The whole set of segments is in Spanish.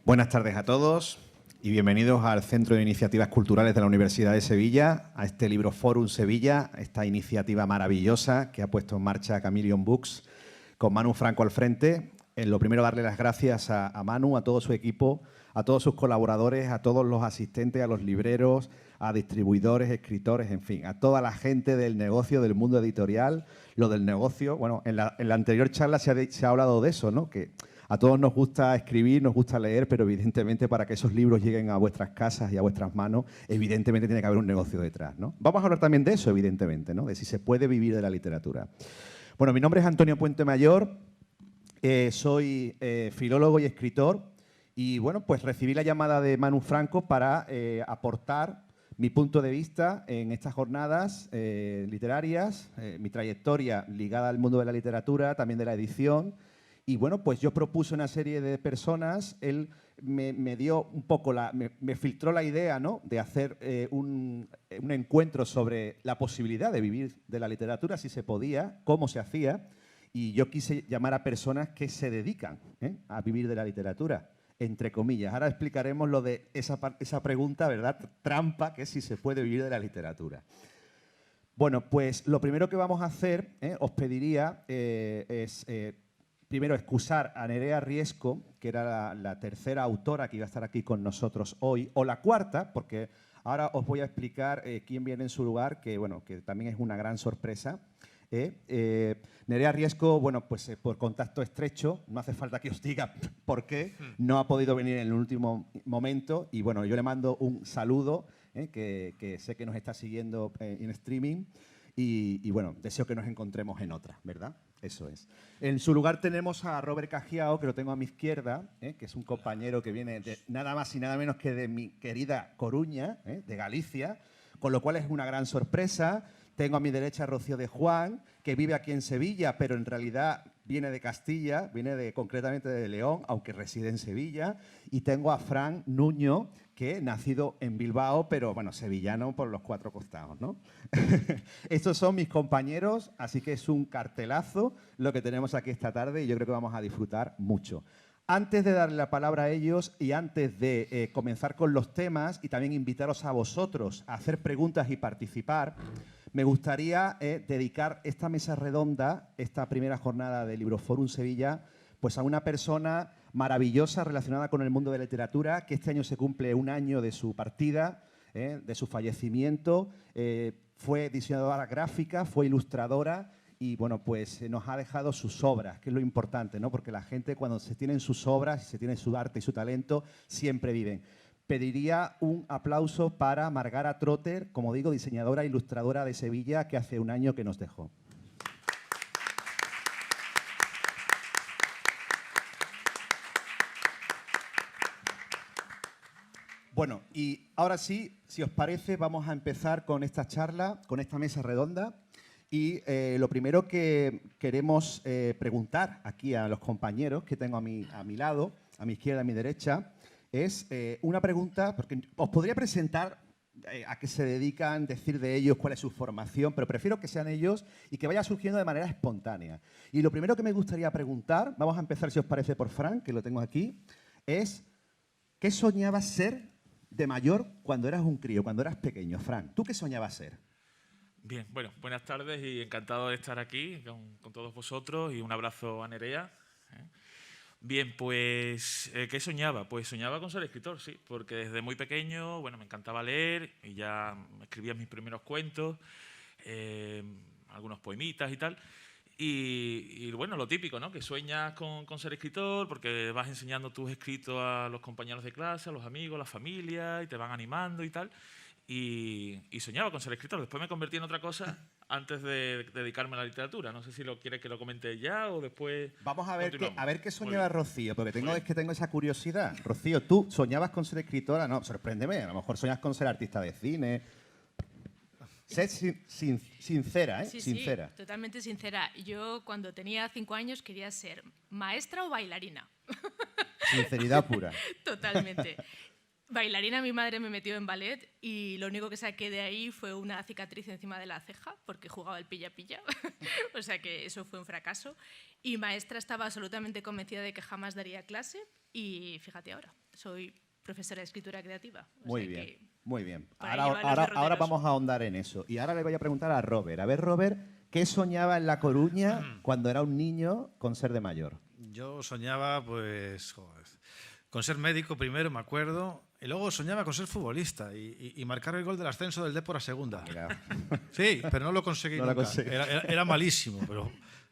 Buenas tardes a todos y bienvenidos al Centro de Iniciativas Culturales de la Universidad de Sevilla, a este Libro Forum Sevilla, esta iniciativa maravillosa que ha puesto en marcha Chameleon Books con Manu Franco al frente. Lo primero, darle las gracias a Manu, a todo su equipo, a todos sus colaboradores, a todos los asistentes, a los libreros, a distribuidores, escritores, en fin, a toda la gente del negocio, del mundo editorial, lo del negocio. Bueno, en la anterior charla se ha hablado de eso, ¿no? Que a todos nos gusta escribir, nos gusta leer, pero evidentemente para que esos libros lleguen a vuestras casas y a vuestras manos, evidentemente tiene que haber un negocio detrás, ¿no? Vamos a hablar también de eso, evidentemente, ¿no? De si se puede vivir de la literatura. Bueno, mi nombre es Antonio Puente Mayor, soy filólogo y escritor y, bueno, pues recibí la llamada de Manu Franco para aportar mi punto de vista en estas jornadas literarias, mi trayectoria ligada al mundo de la literatura, también de la edición. Y bueno, pues yo propuse una serie de personas, él me dio un poco, me filtró la idea, ¿no?, de hacer un encuentro sobre la posibilidad de vivir de la literatura, si se podía, cómo se hacía, y yo quise llamar a personas que se dedican a vivir de la literatura, entre comillas. Ahora explicaremos lo de esa pregunta, ¿verdad?, trampa, que es si se puede vivir de la literatura. Bueno, pues lo primero que vamos a hacer, os pediría, es... primero, excusar a Nerea Riesco, que era la tercera autora que iba a estar aquí con nosotros hoy, o la cuarta, porque ahora os voy a explicar quién viene en su lugar, que, bueno, que también es una gran sorpresa. Nerea Riesco, bueno, pues por contacto estrecho, no hace falta que os diga por qué, no ha podido venir en el último momento y, bueno, yo le mando un saludo, que sé que nos está siguiendo en streaming y, bueno, deseo que nos encontremos en otra, ¿verdad? Eso es. En su lugar tenemos a Robert Cajiao, que lo tengo a mi izquierda, que es un compañero que viene de nada más y nada menos que de mi querida Coruña, de Galicia, con lo cual es una gran sorpresa. Tengo a mi derecha a Rocío de Juan, que vive aquí en Sevilla, pero en realidad viene de Castilla, viene concretamente de León, aunque reside en Sevilla. Y tengo a Fran Nuño, que nacido en Bilbao, pero bueno, sevillano por los cuatro costados, ¿no? Estos son mis compañeros, así que es un cartelazo lo que tenemos aquí esta tarde y yo creo que vamos a disfrutar mucho. Antes de darle la palabra a ellos y antes de comenzar con los temas y también invitaros a vosotros a hacer preguntas y participar, me gustaría dedicar esta mesa redonda, esta primera jornada de Libro Forum Sevilla, pues a una persona maravillosa relacionada con el mundo de la literatura, que este año se cumple un año de su partida, de su fallecimiento. Fue diseñadora gráfica, fue ilustradora y, bueno, pues nos ha dejado sus obras, que es lo importante, ¿no? Porque la gente, cuando se tienen sus obras, se tiene su arte y su talento, siempre viven. Pediría un aplauso para Margara Trotter, como digo, diseñadora e ilustradora de Sevilla, que hace un año que nos dejó. Bueno, y ahora sí, si os parece, vamos a empezar con esta charla, con esta mesa redonda. Y lo primero que queremos preguntar aquí a los compañeros que tengo a mi lado, a mi izquierda, a mi derecha, es una pregunta, porque os podría presentar a qué se dedican, decir de ellos cuál es su formación, pero prefiero que sean ellos y que vaya surgiendo de manera espontánea. Y lo primero que me gustaría preguntar, vamos a empezar, si os parece, por Fran, que lo tengo aquí, es ¿qué soñabas ser de mayor cuando eras un crío, cuando eras pequeño? Fran, ¿tú qué soñabas ser? Bien, bueno, buenas tardes y encantado de estar aquí con todos vosotros y un abrazo a Nerea. Bien, pues, ¿qué soñaba? Pues soñaba con ser escritor, sí, porque desde muy pequeño, bueno, me encantaba leer y ya escribía mis primeros cuentos, algunos poemitas y tal. Y bueno, lo típico, ¿no? Que sueñas con ser escritor porque vas enseñando tus escritos a los compañeros de clase, a los amigos, a la familia y te van animando y tal. Y soñaba con ser escritor. Después me convertí en otra cosa antes de dedicarme a la literatura. No sé si lo quieres que lo comente ya o después. Vamos a ver qué Muy soñaba bien. Rocío, porque tengo esa curiosidad. Rocío, ¿tú soñabas con ser escritora? No, sorpréndeme, a lo mejor soñas con ser artista de cine. Sé sincera, ¿eh? Sí, Sincera. sí, totalmente sincera. Yo cuando tenía 5 años quería ser maestra o bailarina. Sinceridad pura. Totalmente. Bailarina, mi madre me metió en ballet y lo único que saqué de ahí fue una cicatriz encima de la ceja porque jugaba el pilla-pilla. O sea que eso fue un fracaso. Y maestra, estaba absolutamente convencida de que jamás daría clase. y fíjate ahora, soy profesora de escritura creativa. Muy bien, muy bien. por ahí Ahora, llevan los ahora derroteros. vamos a ahondar en eso. Y ahora le voy a preguntar a Robert. A ver, Robert, ¿qué soñaba en La Coruña cuando era un niño con ser de mayor? Yo soñaba, pues, joder, con ser médico primero, me acuerdo, y luego soñaba con ser futbolista y marcar el gol del ascenso del Depor a segunda. Mira, Sí, pero no lo conseguí No lo nunca. conseguí. Era malísimo, pero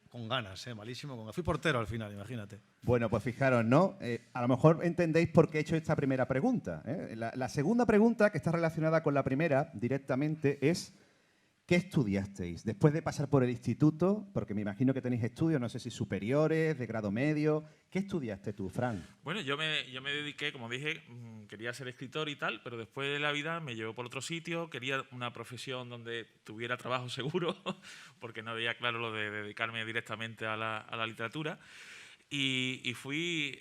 con ganas, malísimo. Fui portero al final, imagínate. bueno, pues fijaros, ¿no? A lo mejor entendéis por qué he hecho esta primera pregunta. La segunda pregunta, que está relacionada con la primera directamente, es ¿qué estudiasteis? Después de pasar por el instituto, porque me imagino que tenéis estudios, no sé si superiores, de grado medio. ¿Qué estudiaste tú, Fran? Bueno, yo me dediqué, como dije, quería ser escritor y tal, pero después de la vida me llevó por otro sitio, quería una profesión donde tuviera trabajo seguro, porque no veía claro lo de dedicarme directamente a la literatura. Y fui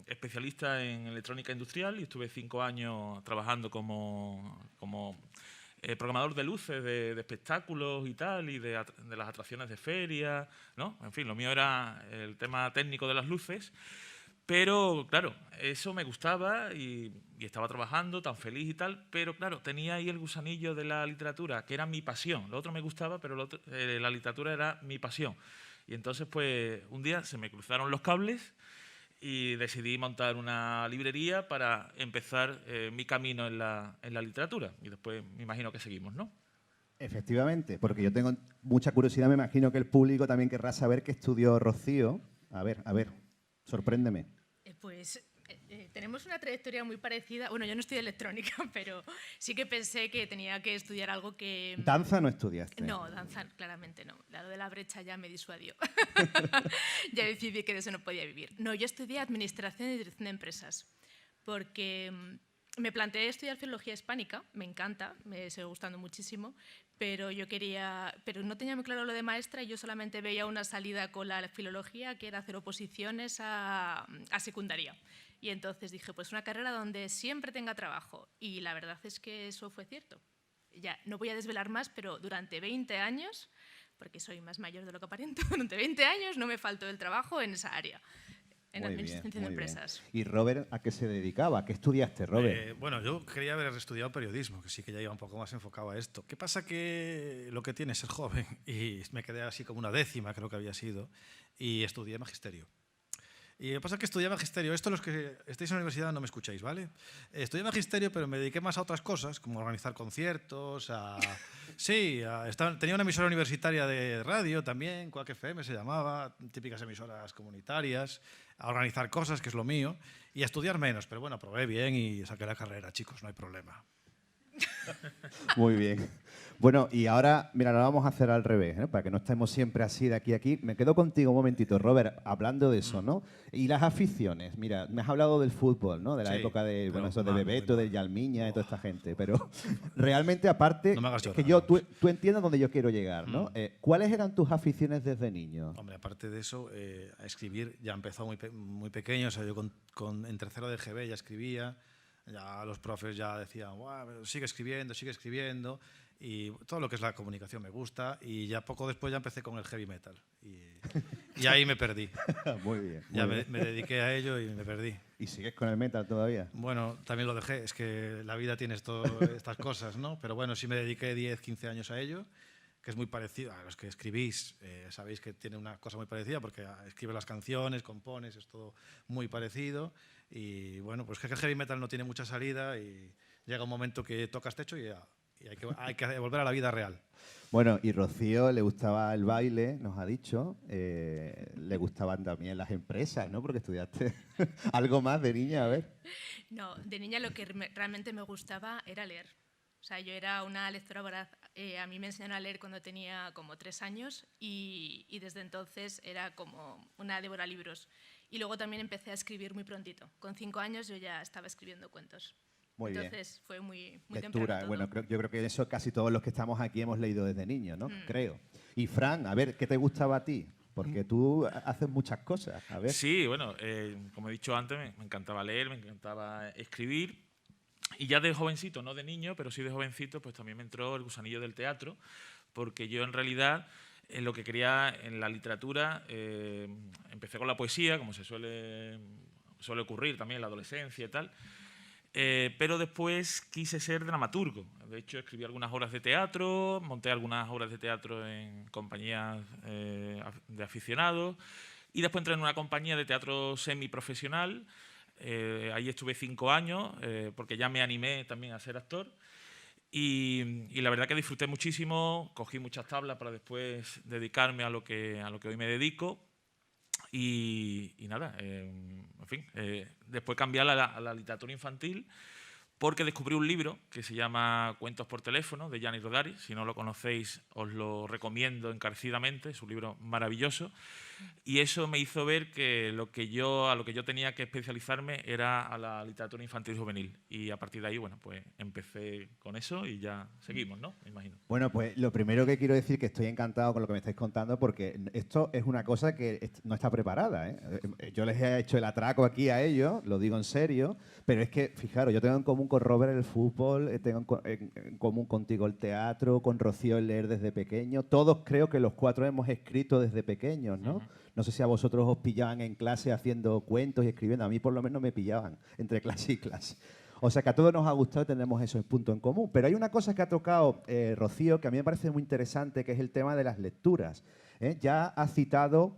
especialista en electrónica industrial y estuve 5 años trabajando como programador de luces, de espectáculos y tal, y de las atracciones de feria, ¿no? En fin, lo mío era el tema técnico de las luces. Pero, claro, eso me gustaba y estaba trabajando tan feliz y tal, pero, claro, tenía ahí el gusanillo de la literatura, que era mi pasión. Lo otro me gustaba, pero la literatura era mi pasión. Y entonces, pues, un día se me cruzaron los cables y decidí montar una librería para empezar mi camino en la literatura. Y después me imagino que seguimos, ¿no? Efectivamente, porque yo tengo mucha curiosidad, me imagino que el público también querrá saber qué estudió Rocío. A ver, sorpréndeme. Pues tenemos una trayectoria muy parecida. Bueno, yo no estudié electrónica, pero sí que pensé que tenía que estudiar algo que... ¿Danza no estudiaste? No, danza claramente no. Lado de la brecha ya me disuadió. Ya decidí que de eso no podía vivir. No, yo estudié Administración y Dirección de Empresas, porque me planteé estudiar Filología Hispánica, me encanta, me sigue gustando muchísimo, pero no tenía muy claro lo de maestra y yo solamente veía una salida con la filología, que era hacer oposiciones a secundaria. Y entonces dije, pues una carrera donde siempre tenga trabajo. Y la verdad es que eso fue cierto. Ya, no voy a desvelar más, pero durante 20 años, porque soy más mayor de lo que aparento, durante 20 años no me faltó el trabajo en esa área, en Administración de Empresas. ¿Y Robert a qué se dedicaba? ¿A qué estudiaste, Robert? Bueno, yo quería haber estudiado periodismo, que sí que ya iba un poco más enfocado a esto. ¿Qué pasa? Que lo que tiene es ser joven y me quedé así como una décima, creo que había sido, y estudié magisterio. Y lo que pasa es que estudié magisterio. Esto los que estáis en la universidad no me escucháis, ¿vale? Estudié magisterio, pero me dediqué más a otras cosas, como organizar conciertos, tenía una emisora universitaria de radio también, Quack FM se llamaba, típicas emisoras comunitarias, a organizar cosas, que es lo mío, y a estudiar menos, pero bueno, probé bien y saqué la carrera, chicos, no hay problema. Muy bien. Bueno, y ahora, mira, lo vamos a hacer al revés, ¿eh? Para que no estemos siempre así de aquí a aquí. Me quedo contigo un momentito, Robert, hablando de eso, ¿no? Y las aficiones. Mira, me has hablado del fútbol, ¿no? De la Sí, época de, pero eso de mal, Bebeto, muy de mal. Yalmiña, de toda esta gente. Pero realmente, aparte, No me hagas es que llorar, tú entiendes dónde yo quiero llegar, ¿no? ¿Cuáles eran tus aficiones desde niño? Hombre, aparte de eso, a escribir ya empezó muy pequeño, o sea, yo en tercero de GB ya escribía, ya los profes ya decían, "Buah, sigue escribiendo, y todo lo que es la comunicación me gusta, y ya poco después ya empecé con el heavy metal, y ahí me perdí. Muy bien. Ya muy bien. me dediqué a ello y me perdí. ¿Y sigues con el metal todavía? Bueno, también lo dejé, es que la vida tiene estas cosas, ¿no? Pero bueno, sí me dediqué 10, 15 años a ello, que es muy parecido a los que escribís. Sabéis que tiene una cosa muy parecida porque escribes las canciones, compones, es todo muy parecido. Y bueno, pues que el heavy metal no tiene mucha salida y llega un momento que tocas techo y hay que volver a la vida real. Bueno, y Rocío le gustaba el baile, nos ha dicho. Le gustaban también las empresas, ¿no? Porque estudiaste algo más de niña, a ver. No, de niña lo que realmente me gustaba era leer. O sea, yo era una lectora voraz. A mí me enseñaron a leer cuando tenía como 3 años y desde entonces era como una devora libros. Y luego también empecé a escribir muy prontito. Con 5 años yo ya estaba escribiendo cuentos. Muy bien. Entonces fue muy temprano Lectura. todo. Bueno, yo creo que eso casi todos los que estamos aquí hemos leído desde niños, ¿no? Creo. Y Fran, a ver, ¿qué te gustaba a ti? Porque tú haces muchas cosas. A ver. Sí, bueno, como he dicho antes, me encantaba leer, me encantaba escribir. Y ya de jovencito, no de niño, pero sí de jovencito, pues también me entró el gusanillo del teatro, porque yo en realidad lo que quería en la literatura, empecé con la poesía, como se suele suele ocurrir también en la adolescencia y tal. Pero después quise ser dramaturgo. De hecho, escribí algunas obras de teatro, monté algunas obras de teatro en compañías de aficionados y después entré en una compañía de teatro semiprofesional. Ahí estuve 5 años porque ya me animé también a ser actor. Y la verdad que disfruté muchísimo, cogí muchas tablas para después dedicarme a lo que hoy me dedico. Y nada, en fin, después cambié a la literatura infantil porque descubrí un libro que se llama Cuentos por teléfono, de Gianni Rodari. Si no lo conocéis, os lo recomiendo encarecidamente, es un libro maravilloso. Y eso me hizo ver que a lo que yo tenía que especializarme era a la literatura infantil y juvenil. Y a partir de ahí, bueno, pues empecé con eso y ya seguimos, ¿no? Me imagino. Bueno, pues lo primero que quiero decir es que estoy encantado con lo que me estáis contando porque esto es una cosa que no está preparada, ¿eh? Yo les he hecho el atraco aquí a ellos, lo digo en serio, pero es que, fijaros, yo tengo en común con Robert el fútbol, tengo en común contigo el teatro, con Rocío el leer desde pequeño. Todos creo que los 4 hemos escrito desde pequeños, ¿no? No sé si a vosotros os pillaban en clase haciendo cuentos y escribiendo. A mí por lo menos me pillaban entre clase y clase. O sea que a todos nos ha gustado y tenemos esos puntos en común. Pero hay una cosa que ha tocado Rocío que a mí me parece muy interesante, que es el tema de las lecturas. Ya ha citado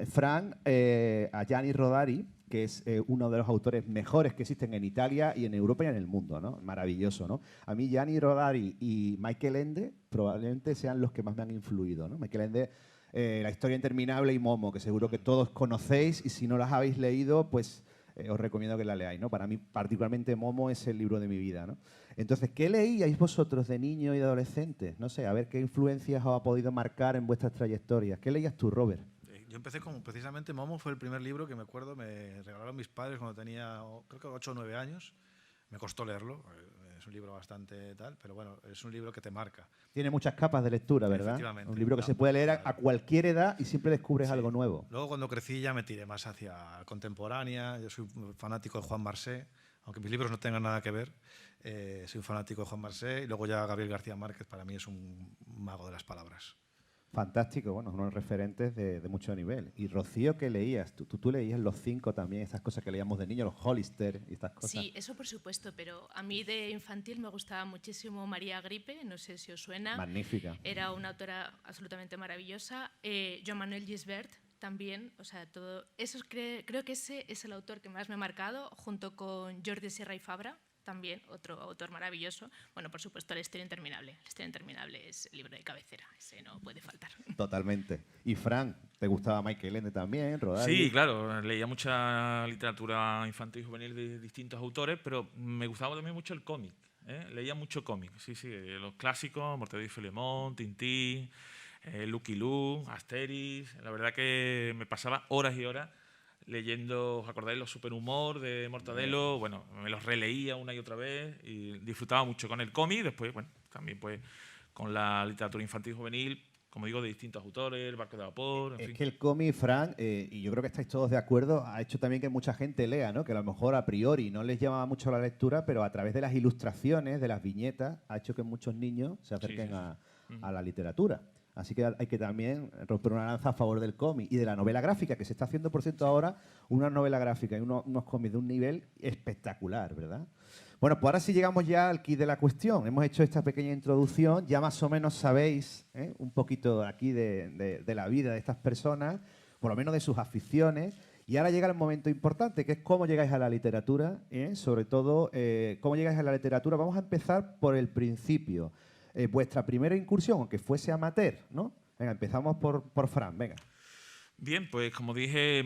Fran a Gianni Rodari, que es uno de los autores mejores que existen en Italia y en Europa y en el mundo, ¿no? Maravilloso, ¿no? A mí Gianni Rodari y Michael Ende probablemente sean los que más me han influido, ¿no? Michael Ende, La historia interminable y Momo, que seguro que todos conocéis y si no las habéis leído, pues os recomiendo que la leáis, ¿no? Para mí, particularmente, Momo es el libro de mi vida, ¿no? Entonces, ¿qué leíais vosotros de niños y de adolescentes? No sé, a ver qué influencias os ha podido marcar en vuestras trayectorias. ¿Qué leías tú, Robert? Yo empecé con, precisamente, Momo fue el primer libro que me acuerdo, me regalaron mis padres cuando tenía, creo que 8 o 9 años. Me costó leerlo, es un libro bastante tal, pero bueno, es un libro que te marca. Tiene muchas capas de lectura, ¿verdad? Efectivamente. Un libro que se puede leer a cualquier edad y siempre descubres algo nuevo. Luego, cuando crecí, ya me tiré más hacia contemporánea. Yo soy fanático de Juan Marsé, aunque mis libros no tengan nada que ver. Soy un fanático de Juan Marsé. Y luego ya Gabriel García Márquez, para mí es un mago de las palabras. Fantástico, bueno, unos referentes de mucho nivel. Y Rocío, ¿qué leías? ¿Tú leías Los Cinco también, esas cosas que leíamos de niños, los Hollister y estas cosas? Sí, eso por supuesto, pero a mí de infantil me gustaba muchísimo María Gripe, no sé si os suena. Magnífica. Era una autora absolutamente maravillosa. Joan Manuel Gisbert también, o sea, todo eso creo que ese es el autor que más me ha marcado, junto con Jordi Sierra y Fabra, también otro autor maravilloso. Bueno, por supuesto, La historia interminable. La historia interminable es el libro de cabecera, ese no puede faltar. Totalmente. Y Fran, ¿te gustaba Michael Ende también, Rodari? Sí, claro, leía mucha literatura infantil y juvenil de distintos autores, pero me gustaba también mucho el cómic. Leía mucho cómic, sí, los clásicos, Mortadelo y Filemón, Tintín, Lucky Luke, Asterix. La verdad que me pasaba horas y horas leyendo, ¿os acordáis los Superhumor de Mortadelo? Bueno, me los releía una y otra vez y disfrutaba mucho con el cómic. Después, bueno, también pues con la literatura infantil y juvenil, como digo, de distintos autores, El barco de vapor, en fin. Es que el cómic, Fran, y yo creo que estáis todos de acuerdo, ha hecho también que mucha gente lea, ¿no? Que a lo mejor a priori no les llamaba mucho la lectura, pero a través de las ilustraciones, de las viñetas, ha hecho que muchos niños se acerquen a la literatura. Así que hay que también romper una lanza a favor del cómic y de la novela gráfica, que se está haciendo, por cierto, ahora una novela gráfica y unos cómics de un nivel espectacular, ¿verdad? Bueno, pues ahora sí llegamos ya al quid de la cuestión. Hemos hecho esta pequeña introducción, ya más o menos sabéis un poquito aquí de la vida de estas personas, por lo menos de sus aficiones, y ahora llega el momento importante, que es cómo llegáis a la literatura, sobre todo cómo llegáis a la literatura. Vamos a empezar por el principio. Vuestra primera incursión, aunque fuese amateur, ¿no? Venga, empezamos por Fran, venga. Bien, pues como dije,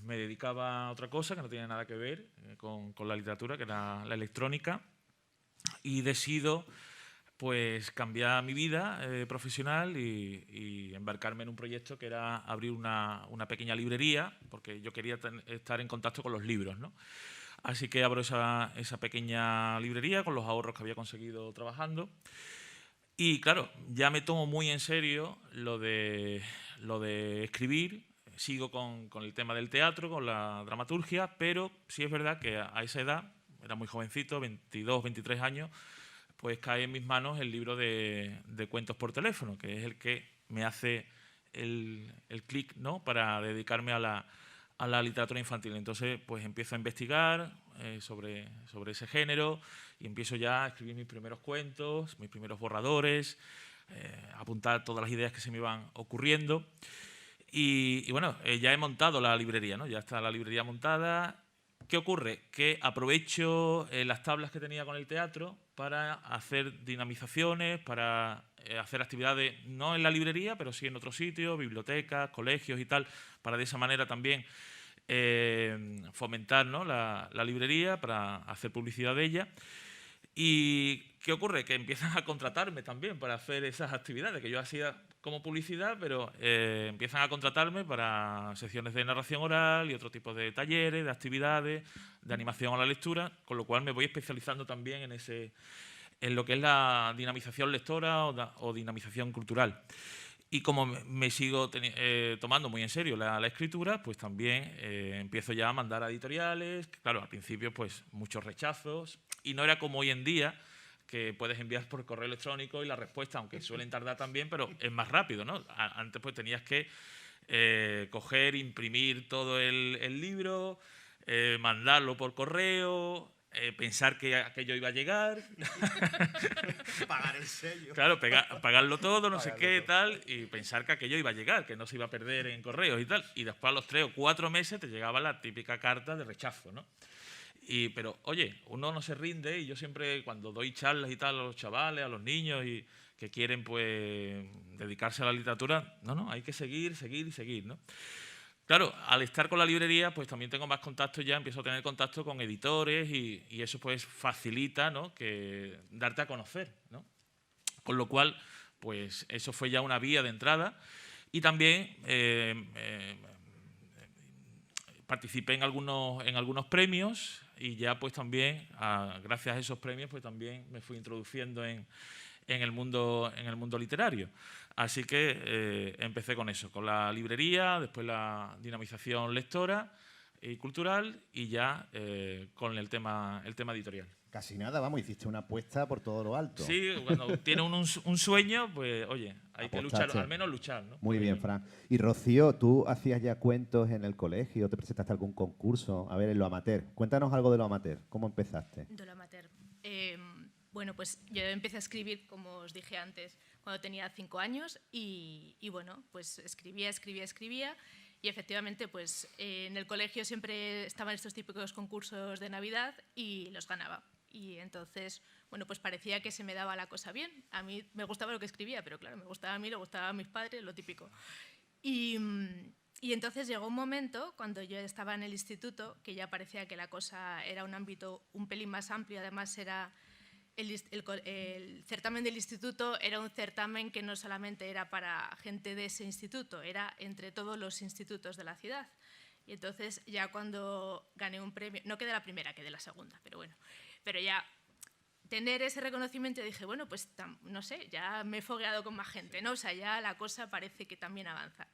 me dedicaba a otra cosa que no tenía nada que ver con la literatura, que era la electrónica, y decido pues cambiar mi vida profesional y embarcarme en un proyecto que era abrir una pequeña librería, porque yo quería estar en contacto con los libros, ¿no? Así que abro esa pequeña librería con los ahorros que había conseguido trabajando. Y claro, ya me tomo muy en serio lo de escribir. Sigo con el tema del teatro, con la dramaturgia, pero sí es verdad que a esa edad, era muy jovencito, 22, 23 años, pues cae en mis manos el libro de Cuentos por teléfono, que es el que me hace el clic, ¿no?, para dedicarme a a la literatura infantil. Entonces, pues empiezo a investigar sobre ese género y empiezo ya a escribir mis primeros cuentos, mis primeros borradores, apuntar todas las ideas que se me iban ocurriendo. Y bueno, ya he montado la librería, ¿no? Ya está la librería montada. ¿Qué ocurre? Que aprovecho las tablas que tenía con el teatro para hacer dinamizaciones, para hacer actividades no en la librería, pero sí en otros sitios, bibliotecas, colegios y tal, para de esa manera también fomentar, ¿no?, la librería, para hacer publicidad de ella. ¿Y qué ocurre? Que empiezan a contratarme también para hacer esas actividades que yo hacía como publicidad, pero empiezan a contratarme para secciones de narración oral y otro tipo de talleres, de actividades, de animación a la lectura, con lo cual me voy especializando también en lo que es la dinamización lectora o dinamización cultural. Y como me sigo tomando muy en serio la escritura, pues también empiezo ya a mandar a editoriales. Claro, al principio pues muchos rechazos, y no era como hoy en día, que puedes enviar por correo electrónico y la respuesta, aunque suelen tardar también, pero es más rápido, ¿no? Antes pues tenías que coger, imprimir todo el libro, mandarlo por correo, pensar que aquello iba a llegar. Pagar el sello. Claro, pagarlo todo, no sé qué, tal, y pensar que aquello iba a llegar, que no se iba a perder en correos y tal. Y después a los 3 o 4 meses te llegaba la típica carta de rechazo, ¿no? Pero, oye, uno no se rinde, y yo siempre, cuando doy charlas y tal a los chavales, a los niños y que quieren pues dedicarse a la literatura, no, hay que seguir, ¿no? Claro, al estar con la librería, pues también tengo más contacto ya, empiezo a tener contacto con editores y eso pues facilita, ¿no?, que darte a conocer, ¿no? Con lo cual, pues eso fue ya una vía de entrada. Y también participé en algunos premios, y ya pues también, gracias a esos premios, pues también me fui introduciendo en el mundo literario. Así que empecé con eso, con la librería, después la dinamización lectora y cultural, y ya con el tema editorial. Casi nada, vamos, hiciste una apuesta por todo lo alto. Sí, cuando tiene un sueño, pues oye, hay que luchar, al menos luchar, ¿no? Muy bien, Fran. Y Rocío, ¿tú hacías ya cuentos en el colegio? ¿Te presentaste a algún concurso? A ver, en lo amateur. Cuéntanos algo de lo amateur. ¿Cómo empezaste? De lo amateur. Bueno, pues yo empecé a escribir, como os dije antes, cuando tenía 5 años y bueno, pues escribía y efectivamente pues en el colegio siempre estaban estos típicos concursos de Navidad y los ganaba. Y entonces, bueno, pues parecía que se me daba la cosa bien. A mí me gustaba lo que escribía, pero claro, me gustaba a mí, le gustaba a mis padres, lo típico. Y entonces llegó un momento, cuando yo estaba en el instituto, que ya parecía que la cosa era un ámbito un pelín más amplio. Además, era el certamen del instituto era un certamen que no solamente era para gente de ese instituto, era entre todos los institutos de la ciudad. Y entonces ya cuando gané un premio, no quedé la primera, quedé la segunda, pero bueno, pero ya tener ese reconocimiento, dije, bueno, pues no sé, ya me he fogueado con más gente, ¿no? O sea, ya la cosa parece que también avanza.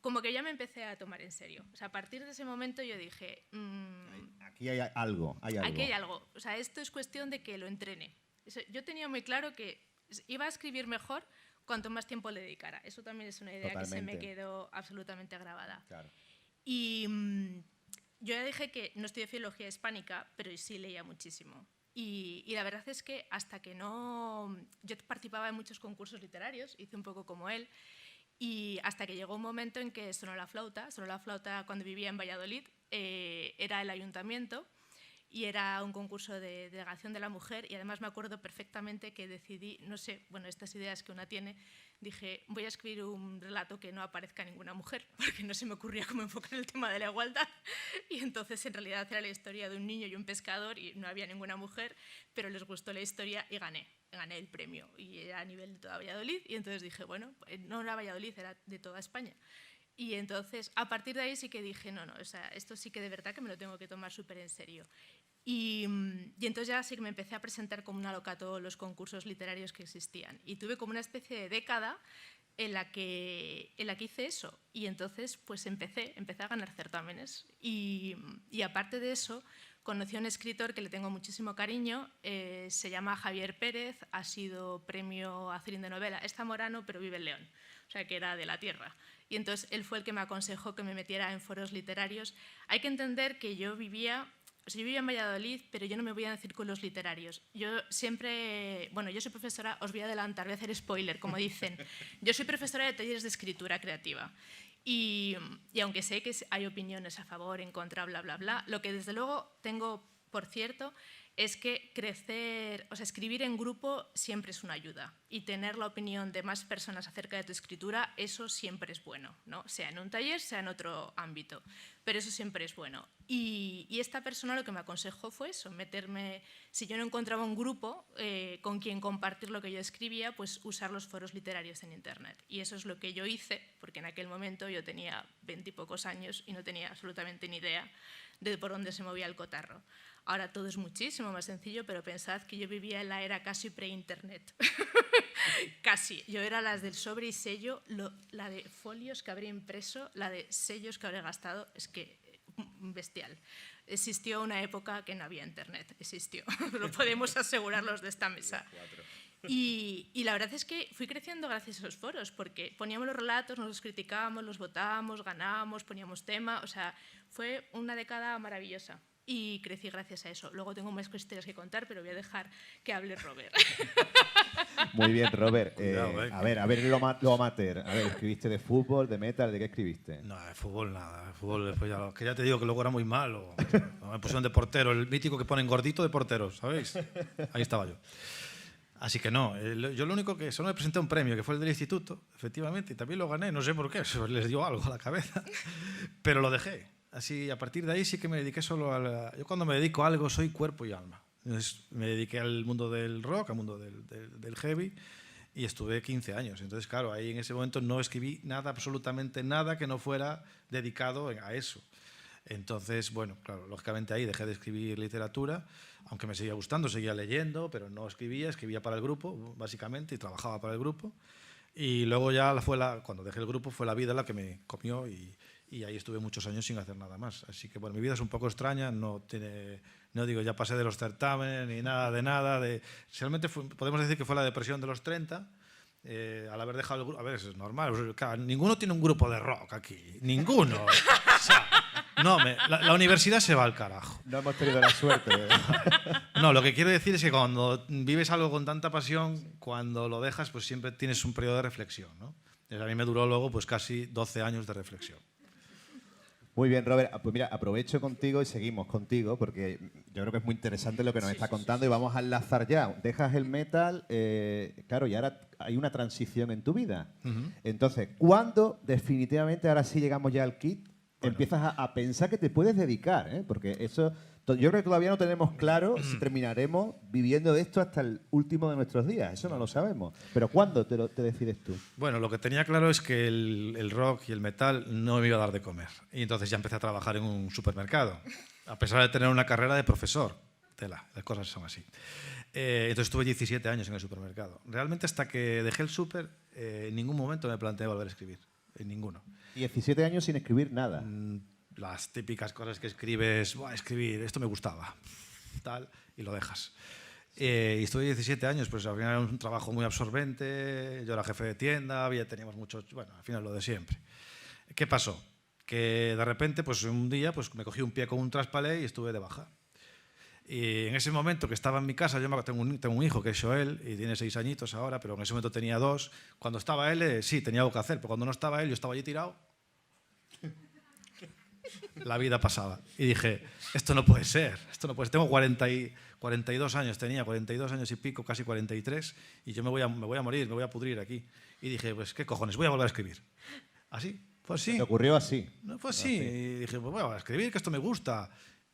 Como que ya me empecé a tomar en serio. O sea, a partir de ese momento yo dije... aquí hay algo. Aquí hay algo. O sea, esto es cuestión de que lo entrene. Yo tenía muy claro que iba a escribir mejor cuanto más tiempo le dedicara. Eso también es una idea que se me quedó absolutamente grabada. Claro. Y yo ya dije que no estudié filología hispánica, pero sí leía muchísimo. Y la verdad es que hasta que no... Yo participaba en muchos concursos literarios, hice un poco como él, y hasta que llegó un momento en que sonó la flauta cuando vivía en Valladolid, era el ayuntamiento y era un concurso de delegación de la mujer, y además me acuerdo perfectamente que decidí, no sé, bueno, estas ideas que una tiene, dije, voy a escribir un relato que no aparezca ninguna mujer, porque no se me ocurría cómo enfocar el tema de la igualdad, y entonces en realidad era la historia de un niño y un pescador y no había ninguna mujer, pero les gustó la historia y gané el premio, y era a nivel de toda Valladolid, y entonces dije, bueno, no era Valladolid, era de toda España. Y entonces, a partir de ahí sí que dije, no, o sea, esto sí que de verdad que me lo tengo que tomar súper en serio. Y entonces ya sí que me empecé a presentar como una loca a todos los concursos literarios que existían. Y tuve como una especie de década en la que hice eso. Y entonces pues empecé a ganar certámenes. Y aparte de eso, conocí a un escritor que le tengo muchísimo cariño, se llama Javier Pérez, ha sido premio Azorín de novela, es zamorano pero vive en León, o sea que era de la tierra. y entonces él fue el que me aconsejó que me metiera en foros literarios. Hay que entender que yo vivía en Valladolid, pero yo no me voy a círculos literarios. Yo siempre, bueno, yo soy profesora, os voy a adelantar, voy a hacer spoiler, como dicen. Yo soy profesora de talleres de escritura creativa. Y aunque sé que hay opiniones a favor, en contra, bla, bla, bla, lo que desde luego tengo por cierto es que escribir en grupo siempre es una ayuda, y tener la opinión de más personas acerca de tu escritura, eso siempre es bueno, ¿no? Sea en un taller, sea en otro ámbito, pero eso siempre es bueno. Y esta persona lo que me aconsejó fue eso, meterme, si yo no encontraba un grupo con quien compartir lo que yo escribía, pues usar los foros literarios en Internet. Y eso es lo que yo hice, porque en aquel momento yo tenía 20 y pocos años y no tenía absolutamente ni idea de por dónde se movía el cotarro. Ahora todo es muchísimo más sencillo, pero pensad que yo vivía en la era casi pre-internet. Casi. Yo era las del sobre y sello, la de folios que habría impreso, la de sellos que habría gastado, es que bestial. Existió una época que no había internet, existió. Lo podemos asegurar los de esta mesa. Y la verdad es que fui creciendo gracias a esos foros, porque poníamos los relatos, nos los criticábamos, los votábamos, ganábamos, poníamos tema, o sea, fue una década maravillosa. Y crecí gracias a eso. Luego tengo más historias que contar, pero voy a dejar que hable Robert. Muy bien, Robert. Cuidado, a ver lo amateur. A ver, ¿escribiste de fútbol, de metal? ¿De qué escribiste? No, de fútbol nada. De fútbol después que ya te digo que luego era muy malo. Me pusieron de portero, el mítico que ponen gordito de portero, ¿sabéis? Ahí estaba yo. Así que no, yo lo único que solo me presenté a un premio, que fue el del instituto, efectivamente, y también lo gané, no sé por qué, eso les dio algo a la cabeza, pero lo dejé. Así, a partir de ahí sí que me dediqué solo a yo cuando me dedico a algo soy cuerpo y alma. Entonces, me dediqué al mundo del rock, al mundo del heavy, y estuve 15 años. Entonces, claro, ahí en ese momento no escribí nada, absolutamente nada que no fuera dedicado a eso. Entonces, bueno, claro, lógicamente ahí dejé de escribir literatura, aunque me seguía gustando, seguía leyendo, pero no escribía para el grupo, básicamente, y trabajaba para el grupo. Y luego ya cuando dejé el grupo fue la vida la que me comió y ahí estuve muchos años sin hacer nada más. Así que, bueno, mi vida es un poco extraña, no digo, ya pasé de los certámenes ni nada de nada. Realmente podemos decir que fue la depresión de los 30, al haber dejado el grupo. A ver, eso es normal, claro, ninguno tiene un grupo de rock aquí, ninguno. O sea, no, la universidad se va al carajo. No hemos tenido la suerte. No, lo que quiero decir es que cuando vives algo con tanta pasión, cuando lo dejas, pues siempre tienes un periodo de reflexión, ¿no? A mí me duró luego pues casi 12 años de reflexión. Muy bien, Robert. Pues mira, aprovecho contigo y seguimos contigo, porque yo creo que es muy interesante lo que nos está contando y vamos a enlazar ya. Dejas el metal, claro, y ahora hay una transición en tu vida. Entonces, ¿cuándo definitivamente, ahora sí llegamos ya al kit, empiezas a pensar que te puedes dedicar? Porque eso, yo creo que todavía no tenemos claro si terminaremos viviendo de esto hasta el último de nuestros días. Eso no lo sabemos. Pero ¿cuándo te decides tú? Bueno, lo que tenía claro es que el rock y el metal no me iba a dar de comer. Y entonces ya empecé a trabajar en un supermercado, a pesar de tener una carrera de profesor. Las cosas son así. Entonces estuve 17 años en el supermercado. Realmente hasta que dejé el súper, en ningún momento me planteé volver a escribir. En ninguno. 17 años sin escribir nada. Las típicas cosas que escribes, escribir, esto me gustaba, tal, y lo dejas. Y estuve 17 años, pues al final era un trabajo muy absorbente, yo era jefe de tienda, teníamos mucho, bueno, al final lo de siempre. ¿Qué pasó? Que de repente, pues un día, pues me cogí un pie con un traspalé y estuve de baja. Y en ese momento que estaba en mi casa, yo tengo un hijo que es Joel y tiene 6 añitos ahora, pero en ese momento tenía 2. Cuando estaba él, sí, tenía algo que hacer, pero cuando no estaba él, yo estaba allí tirado. La vida pasaba. Y dije, esto no puede ser, esto no puede ser. Tengo 42 años, tenía 42 años y pico, casi 43, y yo me voy a morir, me voy a pudrir aquí. Y dije, pues qué cojones, voy a volver a escribir. ¿Así? Fue así. ¿Te ocurrió así? Fue así. Y dije, pues voy a escribir, que esto me gusta.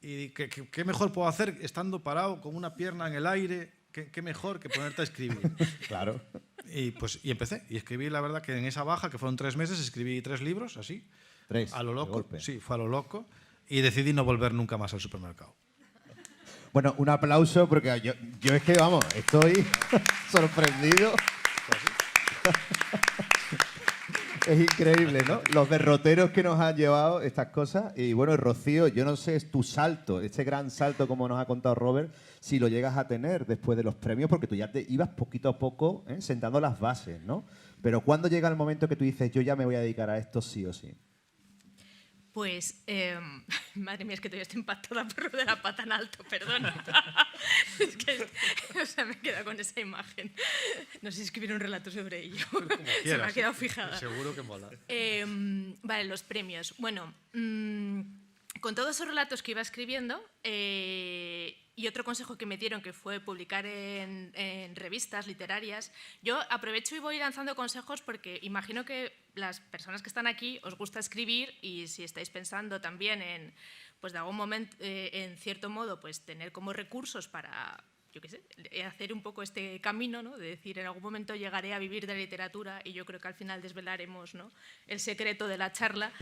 Y ¿qué mejor puedo hacer estando parado con una pierna en el aire? ¿Qué mejor que ponerte a escribir? Claro. Y empecé. Y escribí, la verdad, que en esa baja, que fueron 3 meses, escribí 3 libros, así. 3. A lo loco. Golpe. Sí, fue a lo loco. Y decidí no volver nunca más al supermercado. Bueno, un aplauso porque yo es que, vamos, estoy sorprendido. Es increíble, ¿no? Los derroteros que nos han llevado estas cosas. Y bueno, Rocío, yo no sé, es tu salto, este gran salto, como nos ha contado Robert, si lo llegas a tener después de los premios, porque tú ya te ibas poquito a poco sentando las bases, ¿no? Pero ¿cuándo llega el momento que tú dices, yo ya me voy a dedicar a esto sí o sí? Pues, madre mía, es que todavía estoy impactada por lo de la pata en alto, perdón. Es que, o sea, me he quedado con esa imagen. No sé si escribir un relato sobre ello. Se me ha quedado fijada. Seguro que mola. Vale, los premios. Bueno, con todos esos relatos que iba escribiendo y otro consejo que me dieron, que fue publicar en revistas literarias, yo aprovecho y voy lanzando consejos porque imagino que las personas que están aquí os gusta escribir y si estáis pensando también en, pues de algún momento, en cierto modo, pues tener como recursos para, yo qué sé, hacer un poco este camino, ¿no? De decir, en algún momento llegaré a vivir de la literatura y yo creo que al final desvelaremos, ¿no?, el secreto de la charla,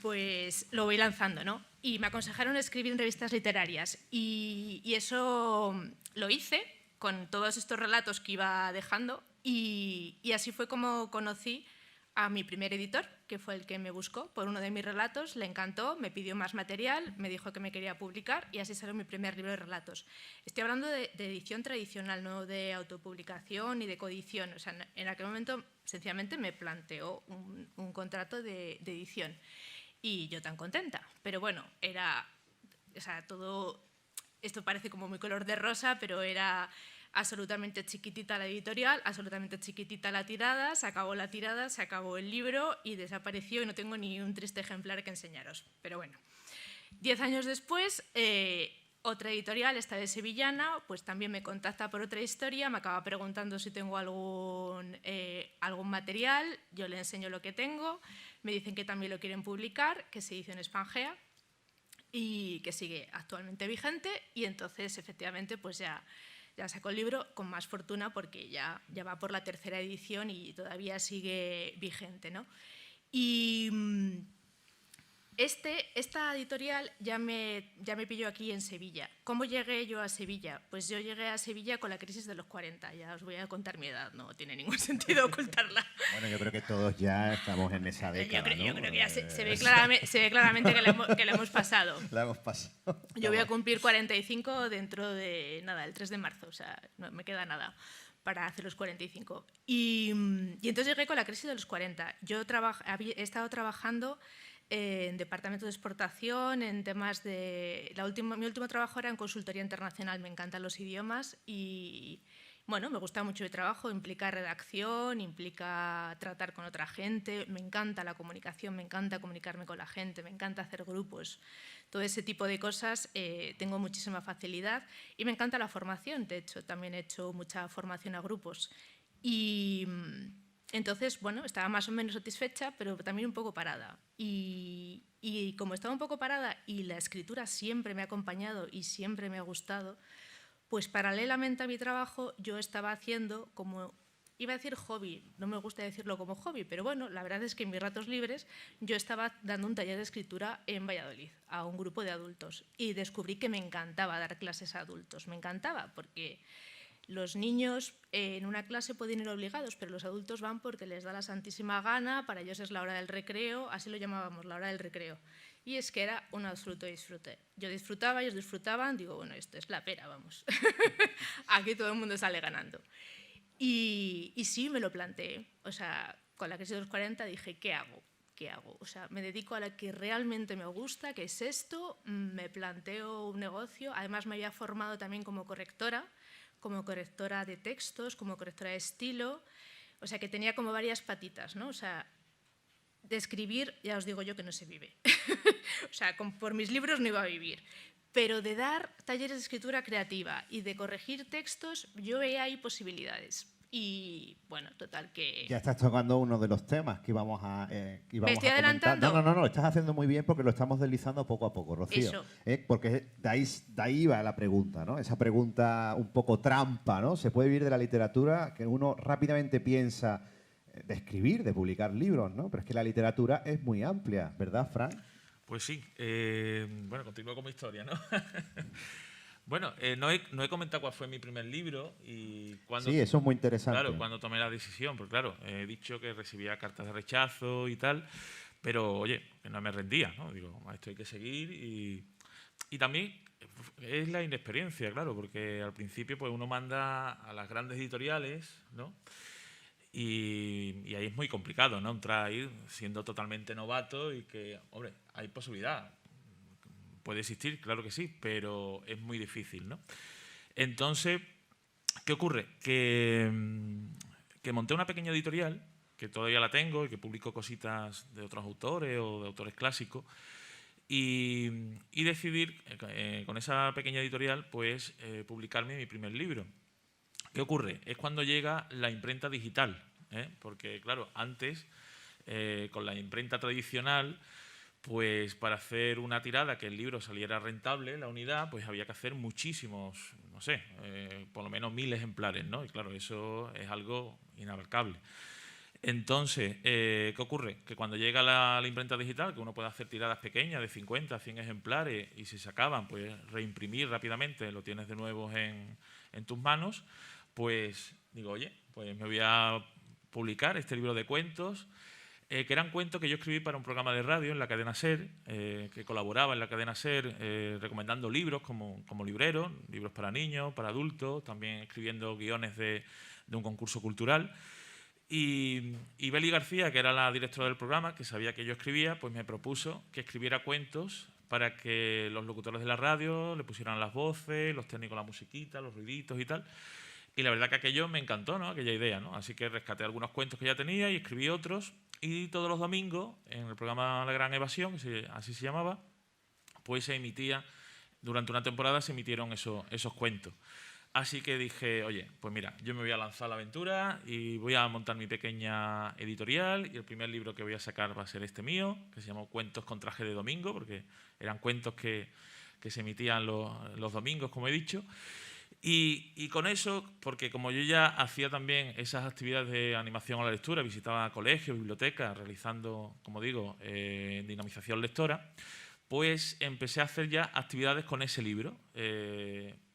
pues lo voy lanzando, ¿no? Y me aconsejaron escribir en revistas literarias y eso lo hice con todos estos relatos que iba dejando y así fue como conocí a mi primer editor, que fue el que me buscó por uno de mis relatos, le encantó, me pidió más material, me dijo que me quería publicar y así salió mi primer libro de relatos. Estoy hablando de edición tradicional, no de autopublicación ni de coedición. O sea, en aquel momento sencillamente me planteó un contrato de edición y yo tan contenta. Pero bueno, era, o sea, todo, esto parece como muy color de rosa, pero era absolutamente chiquitita la editorial, absolutamente chiquitita la tirada, se acabó la tirada, se acabó el libro y desapareció y no tengo ni un triste ejemplar que enseñaros. Pero bueno, 10 años después, otra editorial, esta de sevillana, pues también me contacta por otra historia, me acaba preguntando si tengo algún material, yo le enseño lo que tengo, me dicen que también lo quieren publicar, que es Ediciones Pangea y que sigue actualmente vigente y entonces efectivamente pues ya sacó el libro con más fortuna porque ya va por la tercera edición y todavía sigue vigente, ¿no? Y esta editorial ya me pilló aquí en Sevilla. ¿Cómo llegué yo a Sevilla? Pues yo llegué a Sevilla con la crisis de los 40. Ya os voy a contar mi edad, no tiene ningún sentido ocultarla. Bueno, yo creo que todos ya estamos en esa década, yo ¿no? creo que ya se ve claramente que la hemos pasado. La hemos pasado. Yo voy a cumplir 45 dentro de, nada, el 3 de marzo, o sea, no me queda nada para hacer los 45. Y entonces llegué con la crisis de los 40. Yo he estado trabajando en departamento de exportación, en temas de... mi último trabajo era en consultoría internacional, me encantan los idiomas y, bueno, me gusta mucho el trabajo, implica redacción, implica tratar con otra gente, me encanta la comunicación, me encanta comunicarme con la gente, me encanta hacer grupos, todo ese tipo de cosas, tengo muchísima facilidad y me encanta la formación, de hecho, también he hecho mucha formación a grupos y... Entonces, bueno, estaba más o menos satisfecha, pero también un poco parada. Y como estaba un poco parada y la escritura siempre me ha acompañado y siempre me ha gustado, pues paralelamente a mi trabajo yo estaba haciendo como, iba a decir hobby, no me gusta decirlo como hobby, pero bueno, la verdad es que en mis ratos libres yo estaba dando un taller de escritura en Valladolid a un grupo de adultos y descubrí que me encantaba dar clases a adultos, me encantaba porque... Los niños en una clase pueden ir obligados, pero los adultos van porque les da la santísima gana, para ellos es la hora del recreo, así lo llamábamos, la hora del recreo. Y es que era un absoluto disfrute. Yo disfrutaba, ellos disfrutaban, digo, bueno, esto es la pera, vamos. Aquí todo el mundo sale ganando. Y sí, me lo planteé. O sea, con la crisis de los 40 dije, ¿qué hago? ¿Qué hago? O sea, me dedico a lo que realmente me gusta, que es esto, me planteo un negocio, además me había formado también como correctora de textos, como correctora de estilo, o sea que tenía como varias patitas, ¿no? O sea, de escribir ya os digo yo que no se vive, o sea, por mis libros no iba a vivir, pero de dar talleres de escritura creativa y de corregir textos yo veía ahí posibilidades. Y bueno, total que... Ya estás tocando uno de los temas que íbamos a ¿Me estoy adelantando? No, lo estás haciendo muy bien porque lo estamos deslizando poco a poco, Rocío. Eso. Porque de ahí va la pregunta, ¿no? Esa pregunta un poco trampa, ¿no? ¿Se puede vivir de la literatura? Que uno rápidamente piensa de escribir, de publicar libros, ¿no? Pero es que la literatura es muy amplia, ¿verdad, Fran? Pues sí. Bueno, continúo con mi historia, ¿no? Bueno, no he comentado cuál fue mi primer libro y cuando... Sí, eso es muy interesante. Claro, cuando tomé la decisión, porque claro, he dicho que recibía cartas de rechazo y tal, pero oye, que no me rendía, ¿no? Digo, esto hay que seguir y también es la inexperiencia, claro, porque al principio pues uno manda a las grandes editoriales, ¿no? Y ahí es muy complicado, ¿no? Entrar ahí siendo totalmente novato y que, hombre, hay posibilidad. Puede existir, claro que sí, pero es muy difícil, ¿no? Entonces, ¿qué ocurre? Que monté una pequeña editorial, que todavía la tengo y que publico cositas de otros autores o de autores clásicos, y decidir, con esa pequeña editorial, pues publicarme mi primer libro. ¿Qué ocurre? Es cuando llega la imprenta digital, porque claro, antes, con la imprenta tradicional, pues para hacer una tirada que el libro saliera rentable, la unidad, pues había que hacer muchísimos, no sé, por lo menos 1000 ejemplares, ¿no? Y claro, eso es algo inabarcable. Entonces, ¿qué ocurre? Que cuando llega la imprenta digital, que uno puede hacer tiradas pequeñas de 50, 100 ejemplares y si se acaban, pues reimprimir rápidamente, lo tienes de nuevo en tus manos, pues digo, oye, pues me voy a publicar este libro de cuentos, que eran cuentos que yo escribí para un programa de radio en la cadena SER, que colaboraba en la cadena SER recomendando libros como librero, libros para niños, para adultos, también escribiendo guiones de un concurso cultural. Y Beli García, que era la directora del programa, que sabía que yo escribía, pues me propuso que escribiera cuentos para que los locutores de la radio le pusieran las voces, los técnicos la musiquita, los ruiditos y tal. Y la verdad que aquello me encantó, ¿no? Aquella idea, ¿no? Así que rescaté algunos cuentos que ya tenía y escribí otros. Y todos los domingos, en el programa La Gran Evasión, así se llamaba, pues se emitía, durante una temporada se emitieron esos cuentos. Así que dije, oye, pues mira, yo me voy a lanzar a la aventura y voy a montar mi pequeña editorial y el primer libro que voy a sacar va a ser este mío, que se llamó Cuentos con traje de domingo, porque eran cuentos que se emitían los domingos, como he dicho. Y con eso, porque como yo ya hacía también esas actividades de animación a la lectura, visitaba colegios, bibliotecas, realizando, como digo, dinamización lectora, pues empecé a hacer ya actividades con ese libro.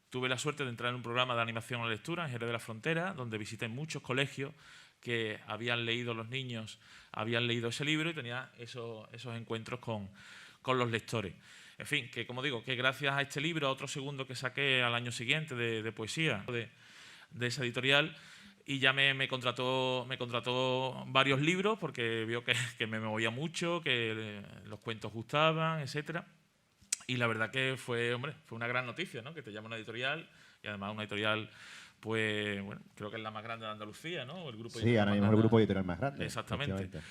Tuve la suerte de entrar en un programa de animación a la lectura en Jerez de la Frontera, donde visité muchos colegios que habían leído los niños, habían leído ese libro y tenía esos encuentros con los lectores. En fin, que como digo, que gracias a este libro, a otro segundo que saqué al año siguiente de poesía de esa editorial, y ya me contrató varios libros porque vio que me movía mucho, que los cuentos gustaban, etcétera. Y la verdad que fue una gran noticia, ¿no? Que te llama una editorial y además una editorial, pues bueno, creo que es la más grande de Andalucía, ¿no? El grupo sí, ahora mismo es el grupo editorial más grande. Exactamente.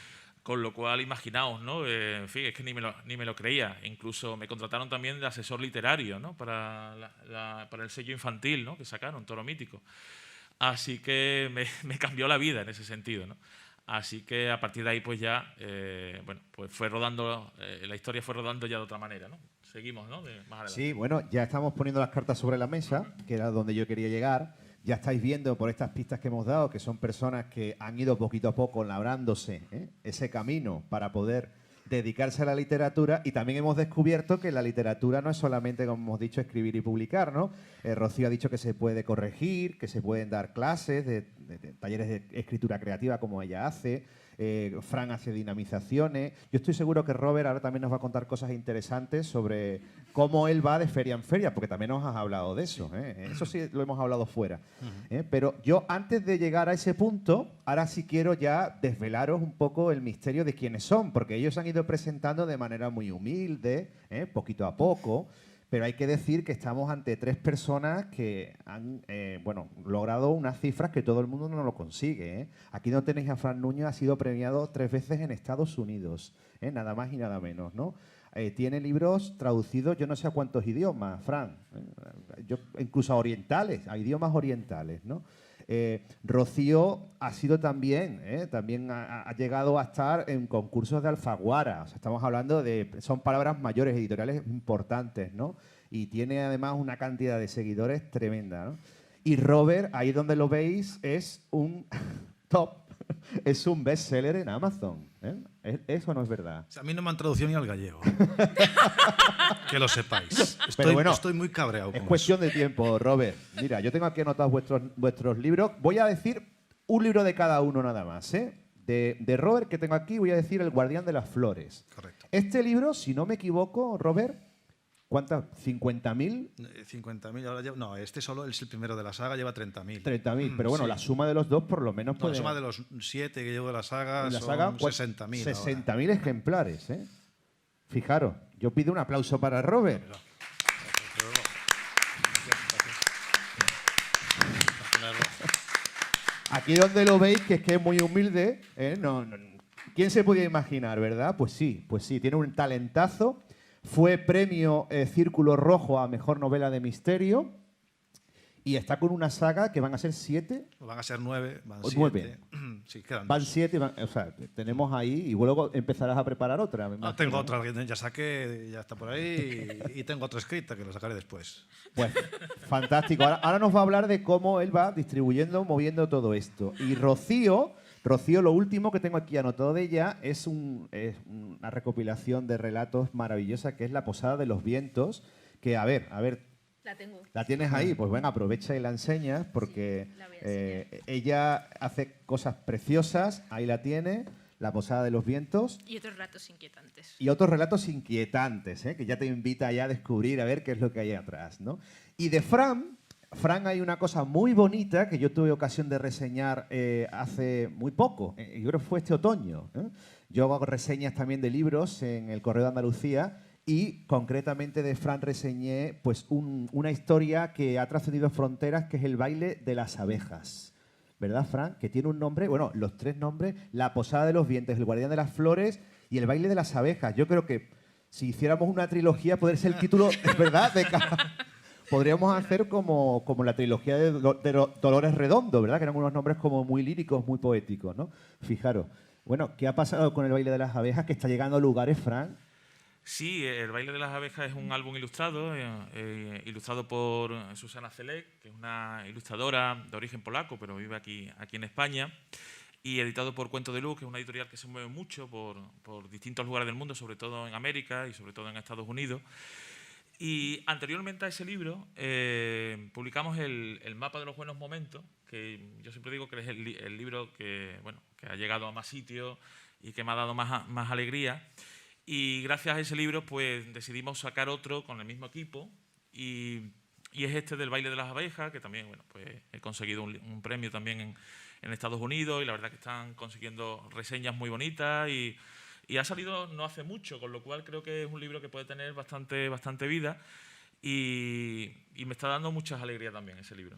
Con lo cual, imaginaos, ¿no? En fin, es que ni me lo creía. Incluso me contrataron también de asesor literario, ¿no? Para el sello infantil, ¿no? Que sacaron, Toro Mítico. Así que me cambió la vida en ese sentido, ¿no? Así que a partir de ahí, pues ya, bueno, pues fue rodando, la historia fue rodando ya de otra manera, ¿no? Seguimos, ¿no? Más adelante. Sí, bueno, ya estamos poniendo las cartas sobre la mesa, que era donde yo quería llegar. Ya estáis viendo por estas pistas que hemos dado que son personas que han ido poquito a poco labrándose ese camino para poder dedicarse a la literatura, y también hemos descubierto que la literatura no es solamente, como hemos dicho, escribir y publicar, ¿no? Rocío ha dicho que se puede corregir, que se pueden dar clases de talleres de escritura creativa como ella hace. Fran hace dinamizaciones. Yo estoy seguro que Robert ahora también nos va a contar cosas interesantes sobre cómo él va de feria en feria, porque también nos has hablado de eso. Eso sí lo hemos hablado fuera. Pero yo, antes de llegar a ese punto, ahora sí quiero ya desvelaros un poco el misterio de quiénes son, porque ellos se han ido presentando de manera muy humilde, poquito a poco. Pero hay que decir que estamos ante 3 personas que han logrado unas cifras que todo el mundo no lo consigue. Aquí no tenéis a Fran Núñez, ha sido premiado 3 veces en Estados Unidos, nada más y nada menos, ¿no? Tiene libros traducidos yo no sé a cuántos idiomas, Fran, incluso a orientales, a idiomas orientales, ¿no? Rocío ha sido también ha llegado a estar en concursos de Alfaguara. O sea, estamos hablando son palabras mayores, editoriales importantes, ¿no? Y tiene además una cantidad de seguidores tremenda, ¿no? Y Robert, ahí donde lo veis, es un top, es un bestseller en Amazon. Eso no es verdad. A mí no me han traducido ni al gallego. Que lo sepáis. Estoy muy cabreado. Es cuestión de tiempo, Robert. Mira, yo tengo aquí anotados vuestros libros. Voy a decir un libro de cada uno nada más. De Robert, que tengo aquí, voy a decir El guardián de las flores. Correcto. Este libro, si no me equivoco, Robert, ¿Cuántas? ¿50.000? 50.000, ahora lleva, no, este solo es el primero de la saga, lleva 30.000. 30.000, pero bueno, sí. la suma de los dos por lo menos No, puede... la suma de los 7 que llevo de la saga son 60.000. 60.000 ejemplares, ¿eh? Fijaros, yo pido un aplauso para Robert. Aquí donde lo veis, que es muy humilde, ¿eh? ¿Quién se podía imaginar, verdad? Pues sí, tiene un talentazo. Fue premio Círculo Rojo a Mejor Novela de Misterio y está con una saga que van a ser 7. Van a ser 9, van 9. 7. Sí, quedan Van 2. 7, o sea, tenemos ahí y luego empezarás a preparar otra. No, tengo otra que ya saqué, ya está por ahí y tengo otra escrita que lo sacaré después. Pues fantástico. Ahora nos va a hablar de cómo él va distribuyendo, moviendo todo esto. Y Rocío, lo último que tengo aquí anotado de ella es una recopilación de relatos maravillosa que es La Posada de los Vientos, que a ver, La tengo. ¿la tienes ahí? Pues venga, aprovecha y la enseñas porque Sí, la voy a enseñar. ella hace cosas preciosas, ahí la tiene, La Posada de los Vientos. Y otros ratos inquietantes. Y otros relatos inquietantes, ¿eh? Que ya te invita ya a descubrir, a ver qué es lo que hay atrás, ¿no? Y de Fran hay una cosa muy bonita que yo tuve ocasión de reseñar hace muy poco, yo creo que fue este otoño, ¿eh? Yo hago reseñas también de libros en el Correo de Andalucía y concretamente de Fran reseñé pues, una historia que ha trascendido fronteras, que es El baile de las abejas. ¿Verdad, Fran? Que tiene un nombre, bueno, los 3 nombres: La Posada de los Vientos, El guardián de las flores y El baile de las abejas. Yo creo que si hiciéramos una trilogía, podría ser el título, ¿verdad? Podríamos hacer como la trilogía de Dolores Redondo, ¿verdad? Que eran unos nombres como muy líricos, muy poéticos, ¿no? Fijaros. Bueno, ¿qué ha pasado con El baile de las abejas? Que está llegando a lugares, Fran. Sí, El baile de las abejas es un álbum ilustrado, ilustrado por Susana Zelek, que es una ilustradora de origen polaco, pero vive aquí en España, y editado por Cuento de Luz, que es una editorial que se mueve mucho por distintos lugares del mundo, sobre todo en América y sobre todo en Estados Unidos. Y anteriormente a ese libro publicamos el Mapa de los Buenos Momentos, que yo siempre digo que es el libro que ha llegado a más sitios y que me ha dado más alegría. Y gracias a ese libro pues decidimos sacar otro con el mismo equipo y es este del baile de las abejas, que también pues he conseguido un premio también en Estados Unidos y la verdad que están consiguiendo reseñas muy bonitas y ha salido no hace mucho, con lo cual creo que es un libro que puede tener bastante vida y me está dando muchas alegrías también ese libro.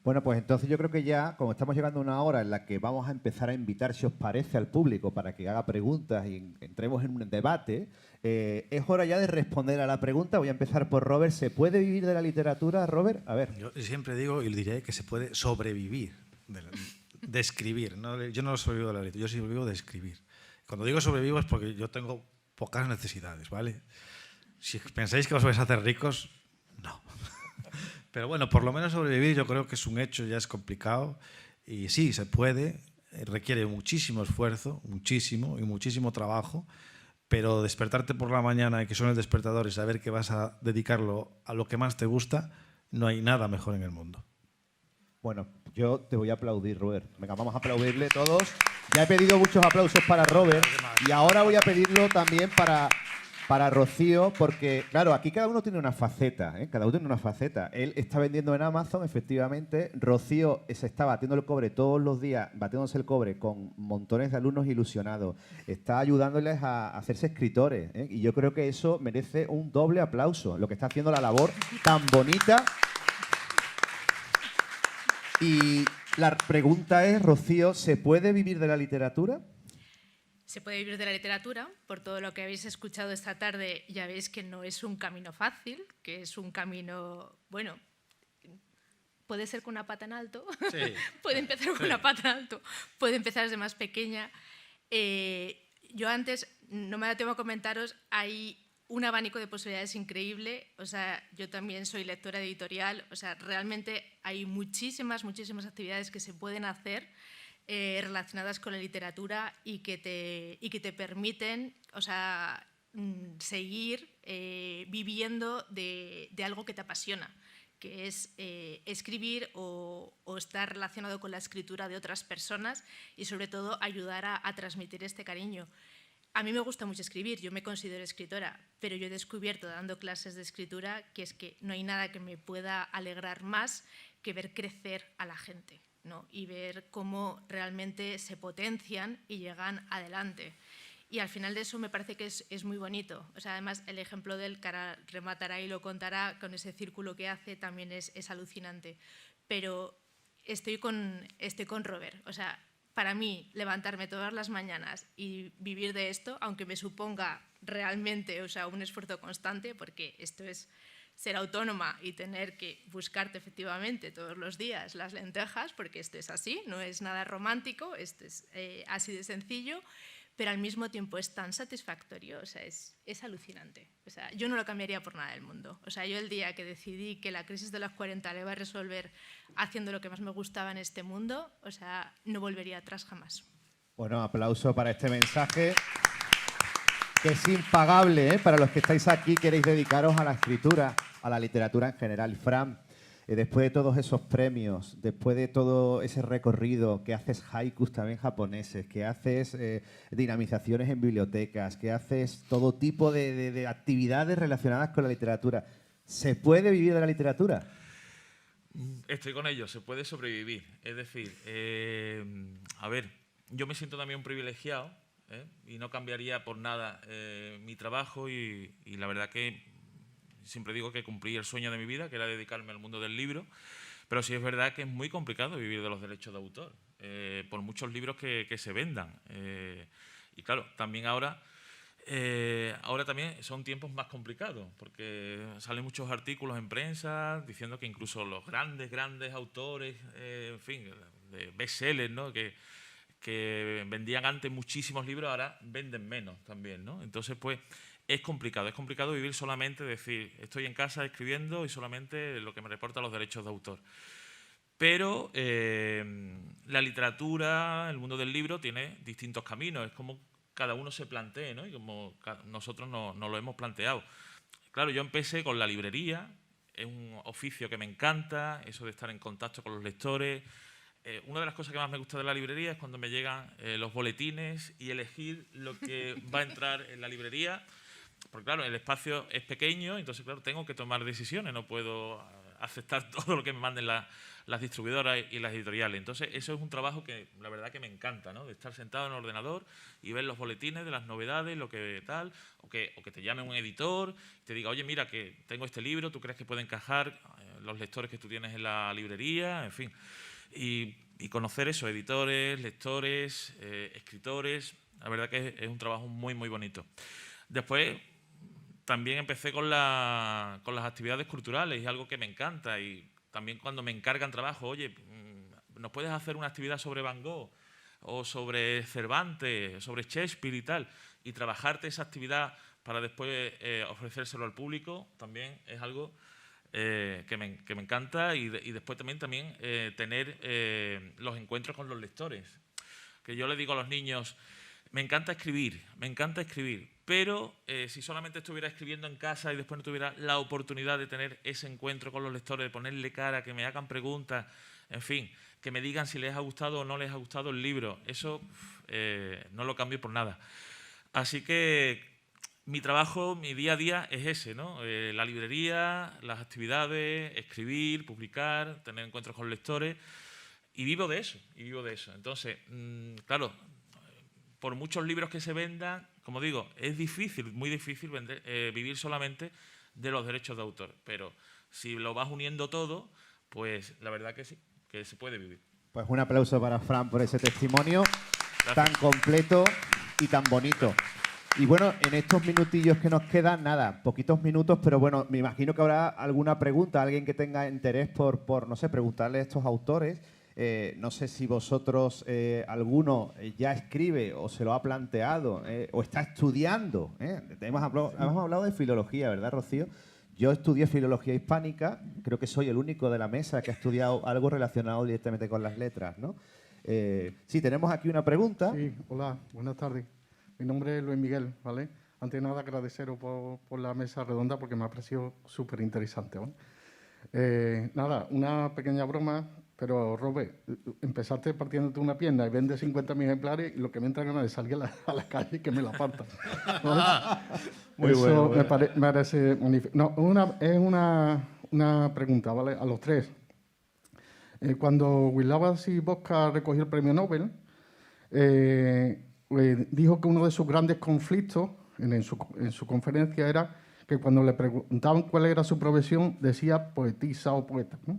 Bueno, pues entonces yo creo que ya, como estamos llegando a una hora en la que vamos a empezar a invitar, si os parece, al público para que haga preguntas y entremos en un debate, es hora ya de responder a la pregunta. Voy a empezar por Robert. ¿Se puede vivir de la literatura, Robert? A ver. Yo siempre digo y le diré que se puede sobrevivir de escribir. ¿No? Yo no sobrevivo de la literatura, yo sobrevivo de escribir. Cuando digo sobrevivo es porque yo tengo pocas necesidades, ¿vale? Si pensáis que os vais a hacer ricos, no. Pero bueno, por lo menos sobrevivir yo creo que es un hecho, ya es complicado. Y sí, se puede, requiere muchísimo esfuerzo, muchísimo trabajo, pero despertarte por la mañana y que suene el despertador y saber que vas a dedicarlo a lo que más te gusta, no hay nada mejor en el mundo. Bueno, yo te voy a aplaudir, Robert. Venga, vamos a aplaudirle todos. Ya he pedido muchos aplausos para Robert y ahora voy a pedirlo también para Rocío, porque, claro, aquí cada uno tiene una faceta, ¿eh? Cada uno tiene una faceta. Él está vendiendo en Amazon, efectivamente. Rocío se está batiendo el cobre todos los días, batiéndose el cobre con montones de alumnos ilusionados. Está ayudándoles a hacerse escritores, ¿eh? Y yo creo que eso merece un doble aplauso, lo que está haciendo la labor tan bonita. Y la pregunta es, Rocío, ¿se puede vivir de la literatura? Se puede vivir de la literatura. Por todo lo que habéis escuchado esta tarde, ya veis que no es un camino fácil, que es un camino, bueno, puede ser con una pata en alto, sí. Puede empezar con una pata en alto, puede empezar desde más pequeña. Yo antes, no me da tiempo a comentaros, hay un abanico de posibilidades increíble. O sea, yo también soy lectora editorial, o sea, realmente hay muchísimas actividades que se pueden hacer relacionadas con la literatura y que te permiten, o sea, seguir viviendo de algo que te apasiona, que es escribir o estar relacionado con la escritura de otras personas y sobre todo ayudar a transmitir este cariño. a mí me gusta mucho escribir, yo me considero escritora, pero yo he descubierto dando clases de escritura que es que no hay nada que me pueda alegrar más que ver crecer a la gente, ¿no? Y ver cómo realmente se potencian y llegan adelante. Y al final de eso me parece que es muy bonito. O sea, además, el ejemplo del que ahora rematará y lo contará con ese círculo que hace también es alucinante. Pero estoy con Robert. O sea, para mí, levantarme todas las mañanas y vivir de esto, aunque me suponga realmente, o sea, un esfuerzo constante, porque esto es ser autónoma y tener que buscarte efectivamente todos los días las lentejas, porque esto es así, no es nada romántico, esto es así de sencillo, pero al mismo tiempo es tan satisfactorio, o sea, es alucinante. O sea, yo no lo cambiaría por nada del mundo. O sea, yo el día que decidí que la crisis de los 40 la iba a resolver haciendo lo que más me gustaba en este mundo, o sea, no volvería atrás jamás. Bueno, aplauso para este mensaje, que es impagable, ¿eh? Para los que estáis aquí, queréis dedicaros a la escritura, a la literatura en general. Fran, después de todos esos premios, después de todo ese recorrido, que haces haikus también japoneses, que haces dinamizaciones en bibliotecas, que haces todo tipo de actividades relacionadas con la literatura, ¿se puede vivir de la literatura? Estoy con ello, se puede sobrevivir. Es decir, a ver, yo me siento también un privilegiado, y no cambiaría por nada mi trabajo y la verdad que siempre digo que cumplí el sueño de mi vida, que era dedicarme al mundo del libro, pero sí es verdad que es muy complicado vivir de los derechos de autor, por muchos libros que se vendan. Y claro, también ahora también son tiempos más complicados, porque salen muchos artículos en prensa diciendo que incluso los grandes autores, en fin, de bestsellers, ¿no? que vendían antes muchísimos libros, ahora venden menos también, ¿no? Entonces, pues, es complicado vivir solamente, decir, estoy en casa escribiendo y solamente lo que me reporta los derechos de autor. Pero la literatura, el mundo del libro, tiene distintos caminos, es como cada uno se plantee, ¿no? Y como nosotros nos lo hemos planteado. Claro, yo empecé con la librería, es un oficio que me encanta, eso de estar en contacto con los lectores. Una de las cosas que más me gusta de la librería es cuando me llegan los boletines y elegir lo que va a entrar en la librería. Porque claro, el espacio es pequeño, entonces claro, tengo que tomar decisiones, no puedo aceptar todo lo que me manden las distribuidoras y las editoriales. Entonces eso es un trabajo que la verdad que me encanta, ¿no? De estar sentado en el ordenador y ver los boletines de las novedades, lo que tal, o que te llame un editor y te diga, oye, mira, que tengo este libro, ¿tú crees que puede encajar los lectores que tú tienes en la librería? En fin. Y conocer eso, editores, lectores, escritores, la verdad que es un trabajo muy, muy bonito. Después también empecé con las actividades culturales, y algo que me encanta, y también cuando me encargan trabajo, oye, ¿nos puedes hacer una actividad sobre Van Gogh o sobre Cervantes, sobre Shakespeare y tal? Y trabajarte esa actividad para después ofrecérselo al público, también es algo que me encanta, y después también tener los encuentros con los lectores. Que yo le digo a los niños, me encanta escribir, pero si solamente estuviera escribiendo en casa y después no tuviera la oportunidad de tener ese encuentro con los lectores, de ponerle cara, que me hagan preguntas, en fin, que me digan si les ha gustado o no les ha gustado el libro, eso no lo cambio por nada. Así que mi trabajo, mi día a día es ese, ¿no? La librería, las actividades, escribir, publicar, tener encuentros con lectores, y vivo de eso. Entonces, claro, por muchos libros que se vendan, como digo, es difícil, muy difícil vivir solamente de los derechos de autor, pero si lo vas uniendo todo, pues la verdad que sí, que se puede vivir. Pues un aplauso para Fran por ese testimonio. Gracias. Tan completo y tan bonito. Y bueno, en estos minutillos que nos quedan, nada, poquitos minutos, pero bueno, me imagino que habrá alguna pregunta, alguien que tenga interés por no sé, preguntarle a estos autores. No sé si vosotros, alguno ya escribe o se lo ha planteado o está estudiando. Hemos hablado de filología, ¿verdad, Rocío? Yo estudié filología hispánica, creo que soy el único de la mesa que ha estudiado algo relacionado directamente con las letras, ¿no? Sí, tenemos aquí una pregunta. Sí, hola, buenas tardes. Mi nombre es Luis Miguel, ¿vale? Antes de nada, agradeceros por la mesa redonda porque me ha parecido súper interesante, ¿vale? Nada, una pequeña broma. Pero, Robert, empezaste partiéndote una pierna y vendes 50.000 ejemplares y lo que me entra ganas de salir a la calle y que me la apartan. Muy Eso bueno. me parece magnífico. No, es una pregunta, ¿vale? A los tres. Cuando Wislawski Bosca recogió el premio Nobel, dijo que uno de sus grandes conflictos en su conferencia era que cuando le preguntaban cuál era su profesión, decía poetisa o poeta, ¿no?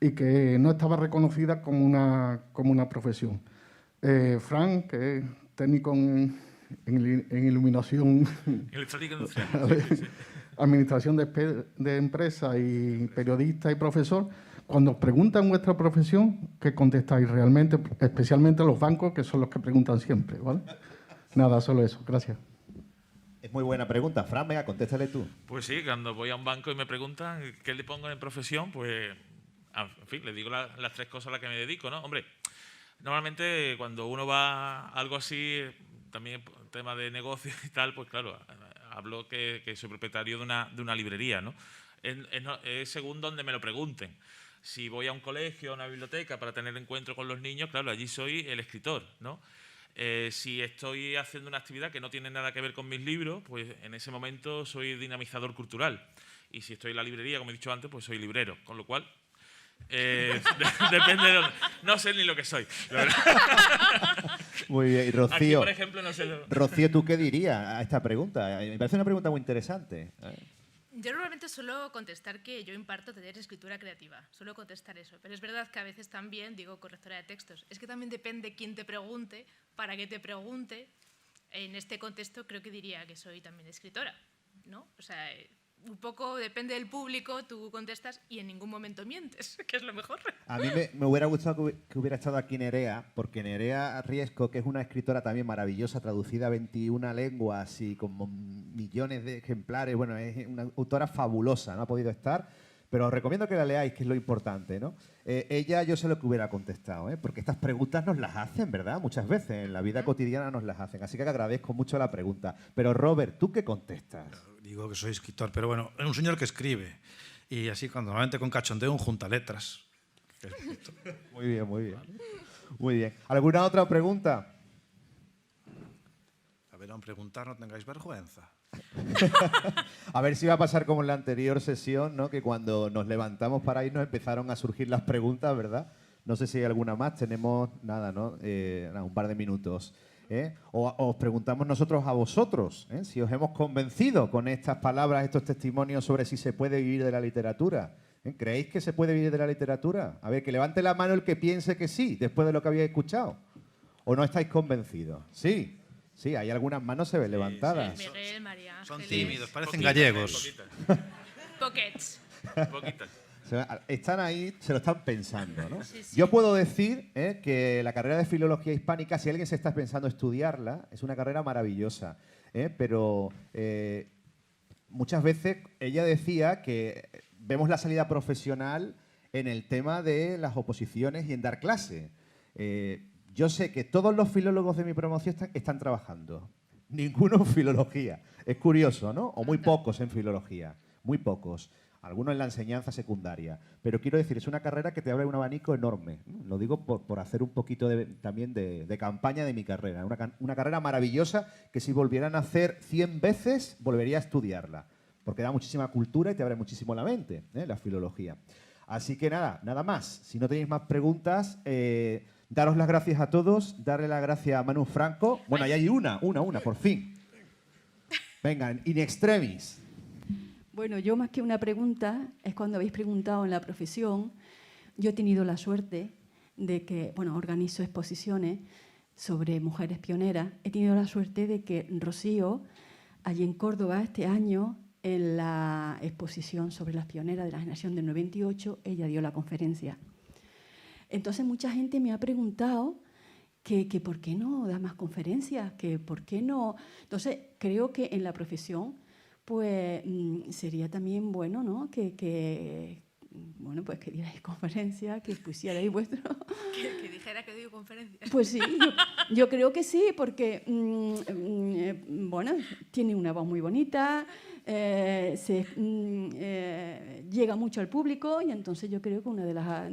Y que no estaba reconocida como una profesión. Fran, que es técnico en iluminación, Electrónica industrial. administración de empresas y periodista y profesor, cuando os preguntan vuestra profesión, ¿qué contestáis realmente? Especialmente los bancos, que son los que preguntan siempre, ¿vale? Nada, solo eso. Gracias. Es muy buena pregunta. Fran, venga, contéstale tú. Pues sí, cuando voy a un banco y me preguntan qué le pongo en profesión, pues, en fin, le digo las tres cosas a las que me dedico, ¿no? Hombre, normalmente cuando uno va a algo así, también tema de negocio y tal, pues claro, hablo que soy propietario de una librería, ¿no? Es según donde me lo pregunten. Si voy a un colegio, a una biblioteca para tener encuentro con los niños, claro, allí soy el escritor, ¿no? Si estoy haciendo una actividad que no tiene nada que ver con mis libros, pues en ese momento soy dinamizador cultural. Y si estoy en la librería, como he dicho antes, pues soy librero. Con lo cual, depende de dónde. No sé ni lo que soy, la verdad. Muy bien. Y Rocío, Aquí, por ejemplo, no sé. Rocío, ¿tú qué dirías a esta pregunta? Me parece una pregunta muy interesante. Yo normalmente suelo contestar que yo imparto taller de escritura creativa, suelo contestar eso, pero es verdad que a veces también digo correctora de textos. Es que también depende quién te pregunte, para qué te pregunte. En este contexto creo que diría que soy también escritora, ¿no? O sea, un poco depende del público, tú contestas y en ningún momento mientes, que es lo mejor. A mí me hubiera gustado que hubiera estado aquí Nerea, porque Nerea Riesco, que es una escritora también maravillosa, traducida a 21 lenguas y con millones de ejemplares, bueno, es una autora fabulosa, no ha podido estar, pero os recomiendo que la leáis, que es lo importante, ¿no? Ella, yo sé lo que hubiera contestado, porque estas preguntas nos las hacen, ¿verdad? Muchas veces, en la vida cotidiana nos las hacen, así que agradezco mucho la pregunta. Pero Robert, ¿tú qué contestas? Digo que soy escritor, pero bueno, es un señor que escribe. Y así, cuando normalmente con cachondeo, un juntaletras. Muy bien, muy bien. Muy bien. ¿Alguna otra pregunta? A ver, aún preguntar, no tengáis vergüenza. A ver si va a pasar como en la anterior sesión, ¿no? Que cuando nos levantamos para irnos empezaron a surgir las preguntas, ¿verdad? No sé si hay alguna más. Tenemos, nada, ¿no? Nada, un par de minutos. O os preguntamos nosotros a vosotros, si os hemos convencido con estas palabras, estos testimonios sobre si se puede vivir de la literatura. ¿Creéis que se puede vivir de la literatura? A ver, que levante la mano el que piense que sí, después de lo que habéis escuchado. ¿O no estáis convencidos? Sí. Sí, hay algunas manos se ven levantadas. Sí, Miguel, María Ángeles. Son tímidos, parecen Poquitas, gallegos. Pockets. Poquitas. Están ahí, se lo están pensando, ¿no? Sí, sí. Yo puedo decir que la carrera de Filología Hispánica, si alguien se está pensando estudiarla, es una carrera maravillosa, pero muchas veces ella decía que vemos la salida profesional en el tema de las oposiciones y en dar clase. Yo sé que todos los filólogos de mi promoción están trabajando. Ninguno en filología. Es curioso, ¿no? O muy pocos en filología. Muy pocos. Algunos en la enseñanza secundaria. Pero quiero decir, es una carrera que te abre un abanico enorme. Lo digo por hacer un poquito también de campaña de mi carrera. Una carrera maravillosa que si volvieran a hacer 100 veces, volvería a estudiarla. Porque da muchísima cultura y te abre muchísimo la mente, la filología. Así que nada más. Si no tenéis más preguntas, daros las gracias a todos. Darle las gracias a Manu Franco. Bueno, ahí hay una, por fin. Venga, in extremis. Bueno, yo más que una pregunta, es cuando habéis preguntado en la profesión. Yo he tenido la suerte de que, bueno, organizo exposiciones sobre mujeres pioneras. He tenido la suerte de que Rocío, allí en Córdoba, este año, en la exposición sobre las pioneras de la generación del 98, ella dio la conferencia. Entonces, mucha gente me ha preguntado que por qué no da más conferencias, que por qué no... Entonces, creo que en la profesión pues sería también bueno, ¿no? Bueno, pues que dierais conferencias, que pusierais vuestro... Que dijera que doy conferencias. Pues sí, yo creo que sí, porque, bueno, tiene una voz muy bonita, llega mucho al público y entonces yo creo que una de las...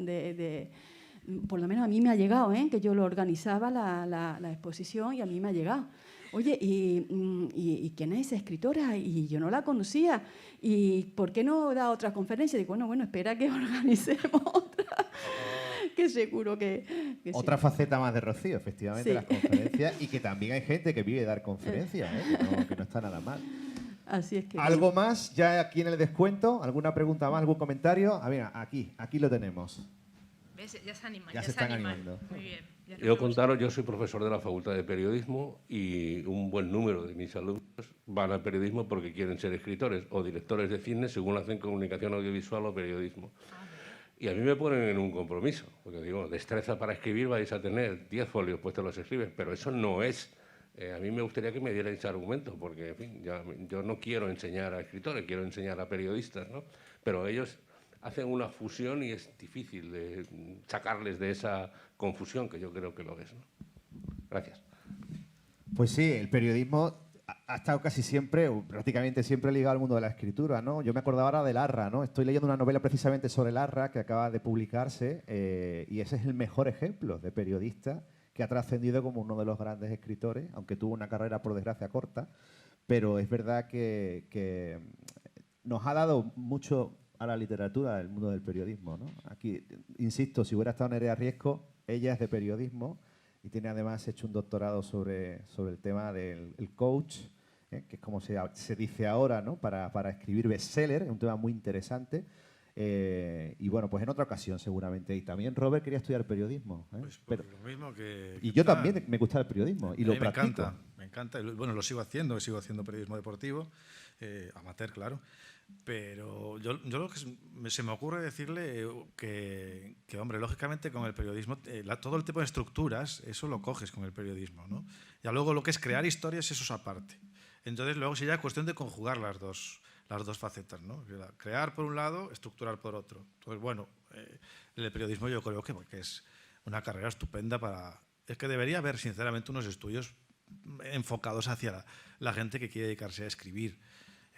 por lo menos a mí me ha llegado, que yo lo organizaba la exposición y a mí me ha llegado. Oye, ¿y quién es esa escritora? Y yo no la conocía. ¿Y por qué no da otra conferencia? Digo, bueno, espera que organicemos otra, que seguro que Otra sí. faceta más de Rocío, efectivamente, Sí. las conferencias, y que también hay gente que vive de dar conferencias, que no está nada mal. Así es que... ¿Algo más ya aquí en el descuento? ¿Alguna pregunta más? ¿Algún comentario? A ver, aquí lo tenemos. ¿Ves? Ya se animan. Ya se están animando. Muy bien. Ya lo Yo vemos. contaros, yo soy profesor de la Facultad de Periodismo y un buen número de mis alumnos van al periodismo porque quieren ser escritores o directores de cine según hacen comunicación audiovisual o periodismo. Y a mí me ponen en un compromiso, porque digo, destreza para escribir vais a tener 10 folios, pues te los escribes, pero eso no es. A mí me gustaría que me dierais argumentos, porque en fin, yo no quiero enseñar a escritores, quiero enseñar a periodistas, ¿no? Pero ellos hacen una fusión y es difícil de sacarles de esa confusión, que yo creo que lo es, ¿no? Gracias. Pues sí, el periodismo ha estado casi siempre, o prácticamente siempre ligado al mundo de la escritura, ¿no? Yo me acordaba ahora del Arra, ¿no? Estoy leyendo una novela precisamente sobre el Arra que acaba de publicarse y ese es el mejor ejemplo de periodista que ha trascendido como uno de los grandes escritores, aunque tuvo una carrera por desgracia corta, pero es verdad que nos ha dado mucho a la literatura del mundo del periodismo, ¿no? Aquí, insisto, si hubiera estado Nerea Riesco, ella es de periodismo y tiene además hecho un doctorado sobre el tema del coach, que es como se dice ahora, ¿no? Para escribir bestseller, es un tema muy interesante. Y bueno, pues en otra ocasión seguramente. Y también Robert quería estudiar periodismo. Pues Pero, lo mismo que... y yo también me gusta el periodismo y A lo mí practico. me encanta. Bueno, lo sigo haciendo periodismo deportivo, amateur, claro. Pero yo lo que se me ocurre decirle que, hombre, lógicamente con el periodismo, todo el tipo de estructuras, eso lo coges con el periodismo, ¿no? Ya luego lo que es crear historias, eso es aparte. Entonces luego sería cuestión de conjugar las dos facetas, ¿no? Crear por un lado, estructurar por otro. Entonces, bueno, el periodismo yo creo que es una carrera estupenda para... Es que debería haber, sinceramente, unos estudios enfocados hacia la gente que quiere dedicarse a escribir.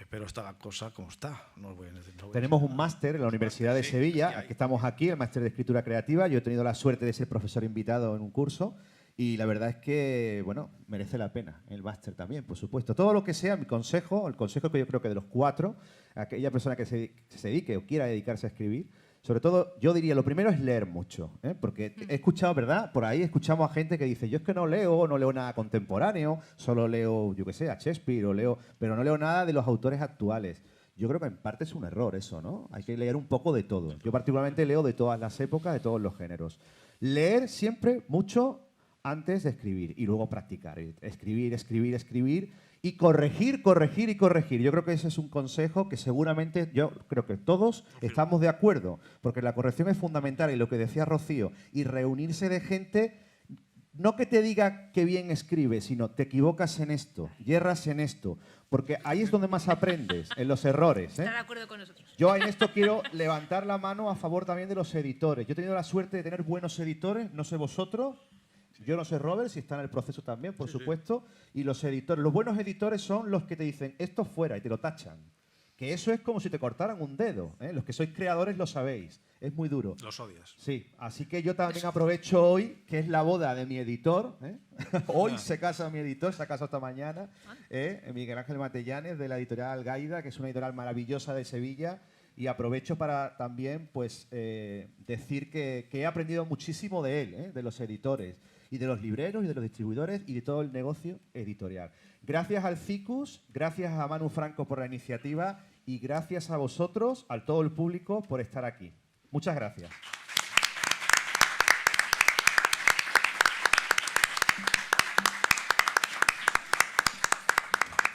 Pero está la cosa como está. No voy a Tenemos un máster en la Universidad de Sevilla, sí, que estamos aquí, el máster de escritura creativa. Yo he tenido la suerte de ser profesor invitado en un curso y la verdad es que, bueno, merece la pena el máster también, por supuesto. Todo lo que sea, mi consejo, el consejo que yo creo que de los 4, aquella persona que se dedique o quiera dedicarse a escribir, sobre todo, yo diría, lo primero es leer mucho, porque he escuchado, ¿verdad? Por ahí escuchamos a gente que dice, yo es que no leo nada contemporáneo, solo leo, yo qué sé, a Shakespeare, pero no leo nada de los autores actuales. Yo creo que en parte es un error eso, ¿no? Hay que leer un poco de todo. Yo particularmente leo de todas las épocas, de todos los géneros. Leer siempre mucho antes de escribir y luego practicar. Escribir y corregir. Yo creo que ese es un consejo que seguramente yo creo que todos estamos de acuerdo, porque la corrección es fundamental y lo que decía Rocío, y reunirse de gente, no que te diga que bien escribes, sino te equivocas en esto, yerras en esto, porque ahí es donde más aprendes, en los errores. Está de acuerdo con nosotros. Yo en esto quiero levantar la mano a favor también de los editores. Yo he tenido la suerte de tener buenos editores, no sé vosotros. Yo no sé, Robert, si está en el proceso también, por supuesto. Y los editores, los buenos editores son los que te dicen esto fuera y te lo tachan. Que eso es como si te cortaran un dedo. Los que sois creadores lo sabéis. Es muy duro. Los odias. Sí, así que yo también aprovecho hoy, que es la boda de mi editor. Hoy se casa mi editor, se ha casado esta mañana. Miguel Ángel Matellanes, de la editorial Algaida, que es una editorial maravillosa de Sevilla. Y aprovecho para también pues, decir que he aprendido muchísimo de él, de los editores, y de los libreros, y de los distribuidores, y de todo el negocio editorial. Gracias al CICUS, gracias a Manu Franco por la iniciativa, y gracias a vosotros, a todo el público, por estar aquí. Muchas gracias.